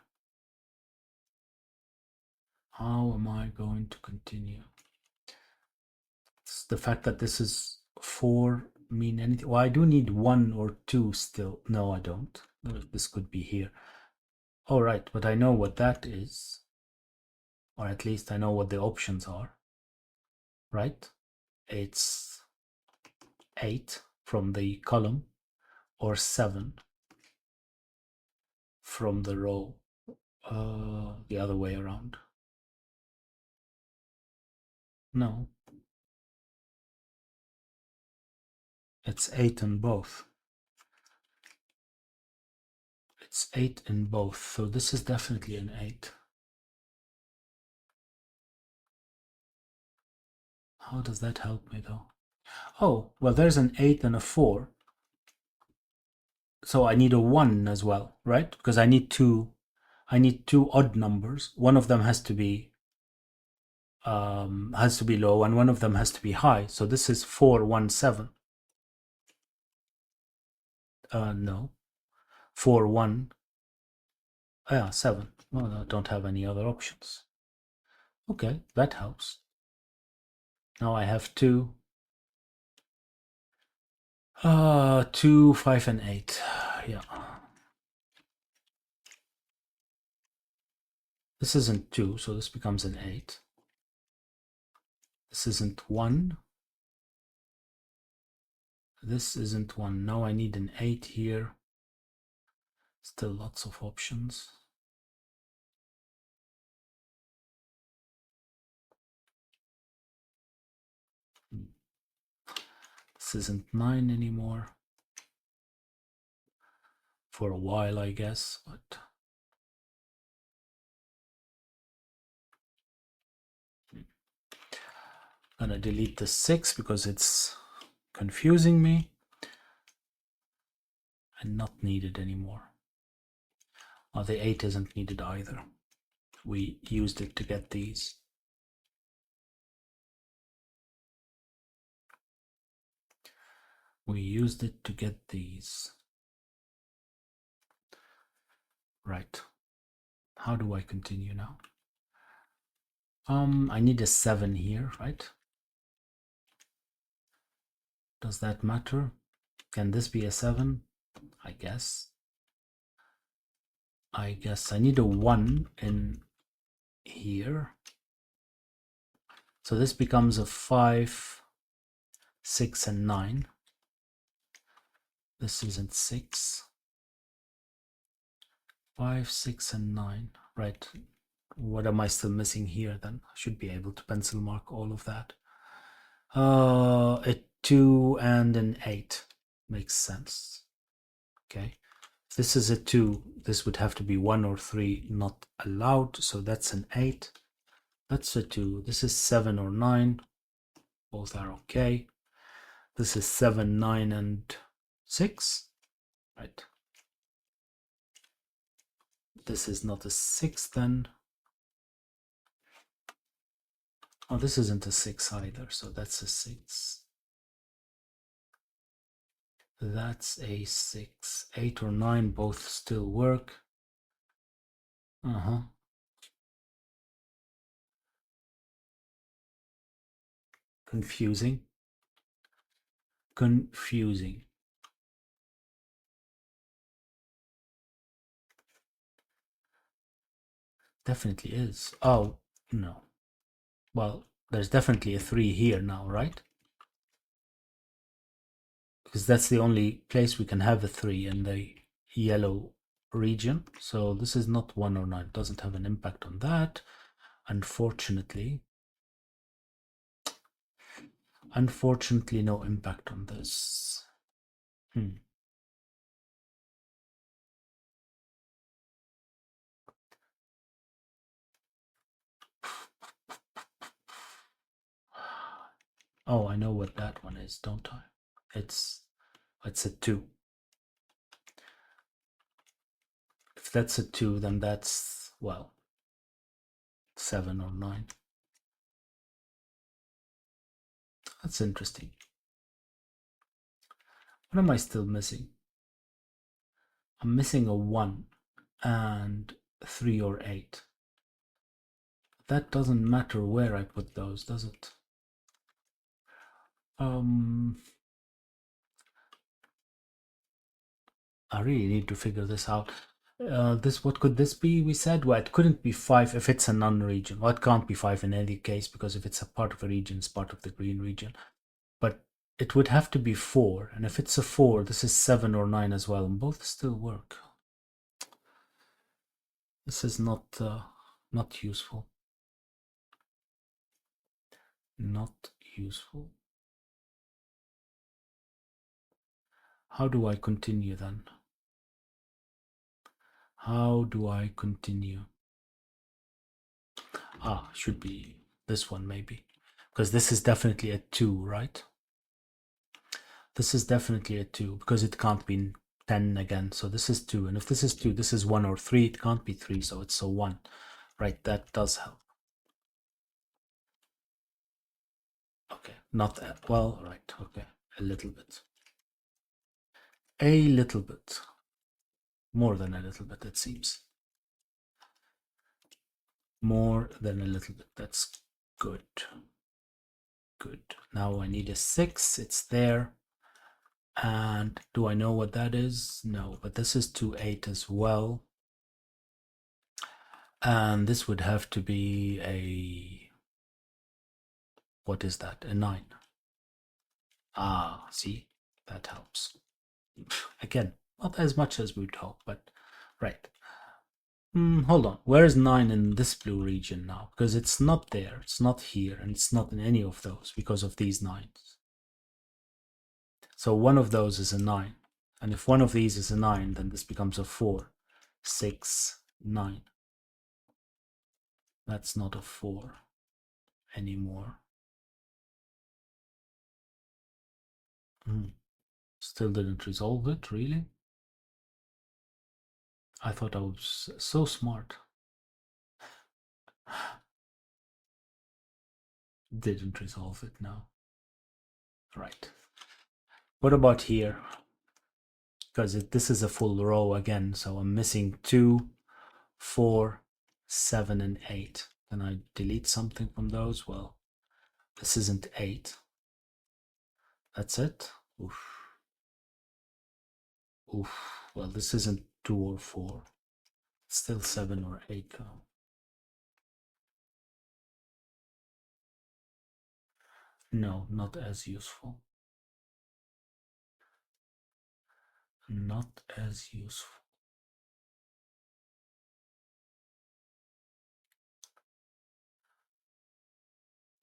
A: How am I going to continue? It's the fact that this is 4 mean anything? Well, I do need 1 or 2 still. No, I don't. This could be here. All right, but I know what that is. Or at least I know what the options are. Right? It's 8 from the column or 7 from the row. The other way around. No. It's 8 in both. It's 8 in both. So this is definitely an 8. How does that help me though? Oh, well, there's an 8 and a 4. So I need a 1 as well, right? Because I need two odd numbers. One of them has to be low and one of them has to be high. So this is 4, 1, 7. No. 4, 1. Yeah, 7. Well, I don't have any other options. Okay, that helps. Now I have 2. 2, 5, and 8. Yeah. This isn't 2, so this becomes an 8. This isn't 1. This isn't 1. Now I need an 8 here. Still lots of options. This isn't 9 anymore. For a while, I guess, but I'm gonna delete the 6 because it's confusing me and not needed anymore. Well, the 8 isn't needed either. We used it to get these. We used it to get these. Right. How do I continue now? I need a 7 here, right? Does that matter? Can this be a 7? I guess. I need a 1 in here. So this becomes a 5, 6, and 9. This isn't 6. 5, 6, and 9. Right. What am I still missing here then? I should be able to pencil mark all of that. A 2 and an 8 makes sense. Okay. If this is a 2, this would have to be 1 or 3 not allowed. So that's an 8. That's a 2. This is 7 or 9. Both are okay. This is 7, 9, and 6. Right. This is not a 6 then. Oh, this isn't a 6 either, so that's a 6. That's a 6. 8 or 9 both still work. Confusing. Confusing. Definitely is. Oh, no. Well, there's definitely a 3 here now, right? Because that's the only place we can have a 3 in the yellow region. So this is not 1 or 9. It doesn't have an impact on that. Unfortunately. Unfortunately, no impact on this. Oh, I know what that one is, don't I? It's a 2. If that's a 2, then that's, well, 7 or 9. That's interesting. What am I still missing? I'm missing a 1 and 3 or 8. That doesn't matter where I put those, does it? I really need to figure this out. What could this be? We said, well, it couldn't be 5 if it's a non-region. Well, it can't be 5 in any case, because if it's a part of a region, it's part of the green region. But it would have to be 4, and if it's a 4, this is 7 or 9 as well, and both still work. This is not useful. Not useful. How do I continue then? How do I continue? Should be this one maybe, because this is definitely a 2, right? This is definitely a 2, because it can't be 10 again, so this is 2, and if this is 2, this is 1 or 3, it can't be 3, so it's a 1. Right, that does help. Okay, not that, well, right, okay, a little bit. A little bit. More than a little bit, it seems. More than a little bit, that's good. Good. Now I need a 6, it's there. And do I know what that is? No, but this is 2, 8 as well. And this would have to be a, what is that? A 9. See, that helps. Again, not as much as we'd hope, but right. Hold on, where is 9 in this blue region now? Because it's not there, it's not here, and it's not in any of those because of these 9s. So one of those is a 9. And if one of these is a 9, then this becomes a 4, 6, 9. That's not a 4 anymore. Still didn't resolve it, really? I thought I was so smart. Didn't resolve it now. Right. What about here? Because this is a full row again, so I'm missing 2, 4, 7, and 8. Can I delete something from those? Well, this isn't 8. That's it? Oof. Oof. Well, this isn't 2 or 4. It's still 7 or 8 though. No, not as useful. Not as useful.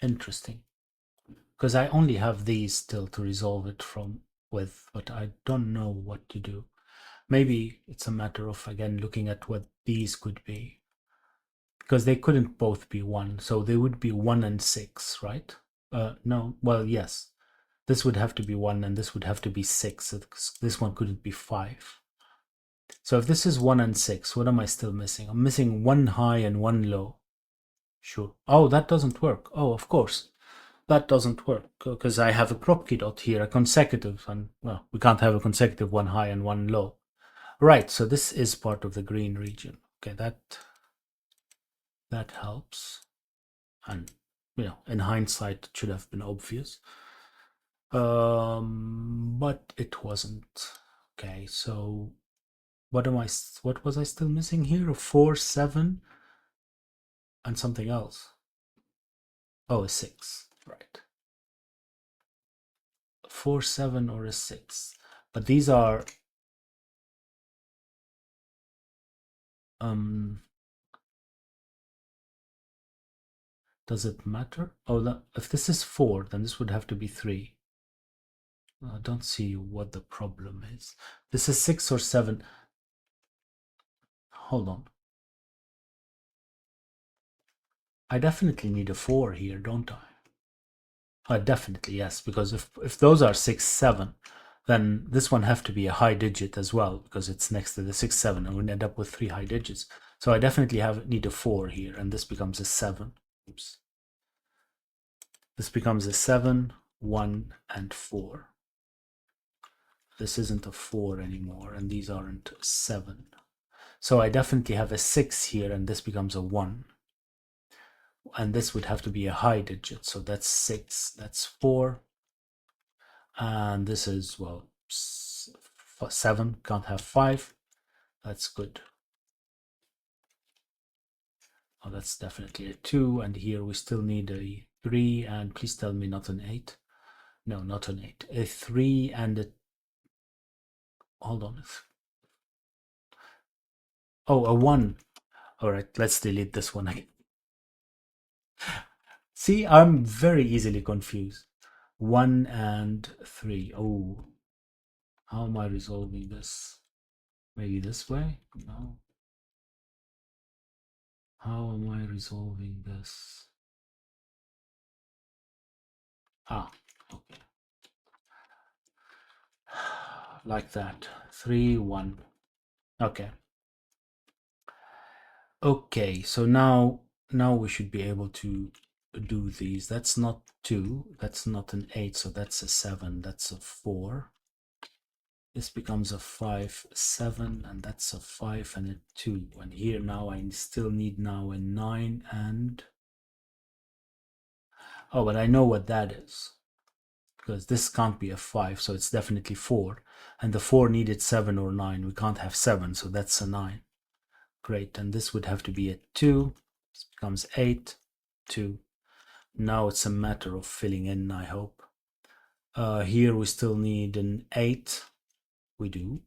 A: Interesting. Because I only have these still to resolve it with, but I don't know what to do. Maybe it's a matter of, again, looking at what these could be. Because they couldn't both be 1, so they would be 1 and 6, right? No, well, yes. This would have to be 1 and this would have to be 6. This one couldn't be 5. So if this is 1 and 6, what am I still missing? I'm missing 1 high and 1 low. Sure. Oh, that doesn't work. Oh, of course. That doesn't work because I have a kropki dot here, a consecutive, and well, we can't have a consecutive 1 high and 1 low. Right, so this is part of the green region. Okay, that helps. And in hindsight, it should have been obvious. But it wasn't. Okay, so what was I still missing here? A 4, 7, and something else. Oh, a 6, right. 4, 7, or a 6. But these are does it matter? Oh, if this is 4, then this would have to be 3. I don't see what the problem is. This is 6 or 7. Hold on. I definitely need a 4 here, don't I? Definitely, yes, because if those are 6, 7, then this one have to be a high digit as well, because it's next to the 6, 7, and we end up with 3 high digits. So I definitely need a 4 here, and this becomes a 7. Oops. This becomes a 7, 1, and 4. This isn't a 4 anymore, and these aren't 7. So I definitely have a 6 here, and this becomes a 1. And this would have to be a high digit, so that's 6, that's 4. And this is, well, 7, can't have 5. That's good. Oh, that's definitely a 2, and here we still need a 3, and please tell me not an 8. No, not an 8. A 3 and a... Hold on. Oh, a 1. All right, let's delete this one again. See, I'm very easily confused. 1 and 3. Oh, how am I resolving this? Maybe this way? No. How am I resolving this? Ah, okay. Like that. 3, 1. Okay. Okay, so now we should be able to do these. That's not 2, that's not an 8, so that's a 7, that's a 4. This becomes a 5, 7, and that's a 5 and a 2. And here now I still need now a 9 and... Oh, but I know what that is. Because this can't be a 5, so it's definitely 4. And the 4 needed 7 or 9. We can't have 7, so that's a 9. Great, and this would have to be a 2. This becomes 8, 2. Now it's a matter of filling in, I hope. Here we still need an 8. We do.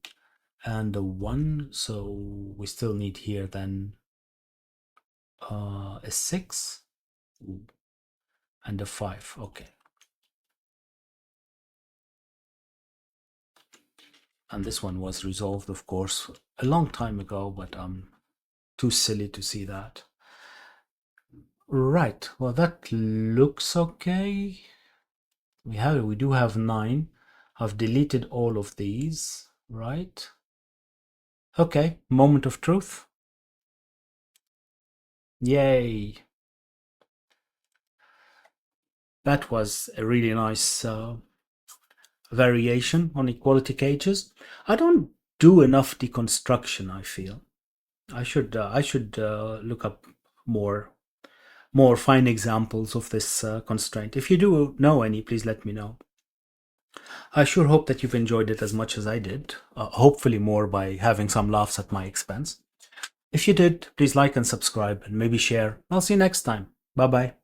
A: And a 1, so we still need here then a 6. Ooh. And a 5, okay. And this one was resolved, of course, a long time ago, but I'm too silly to see that. Right, well, that looks okay. We do have 9. I've deleted all of these, right? Okay, moment of truth. Yay. That was a really nice variation on equality cages. I don't do enough deconstruction, I feel. I should look up more fine examples of this constraint. If you do know any, please let me know. I sure hope that you've enjoyed it as much as I did, hopefully more by having some laughs at my expense. If you did, please like and subscribe and maybe share. I'll see you next time. Bye bye.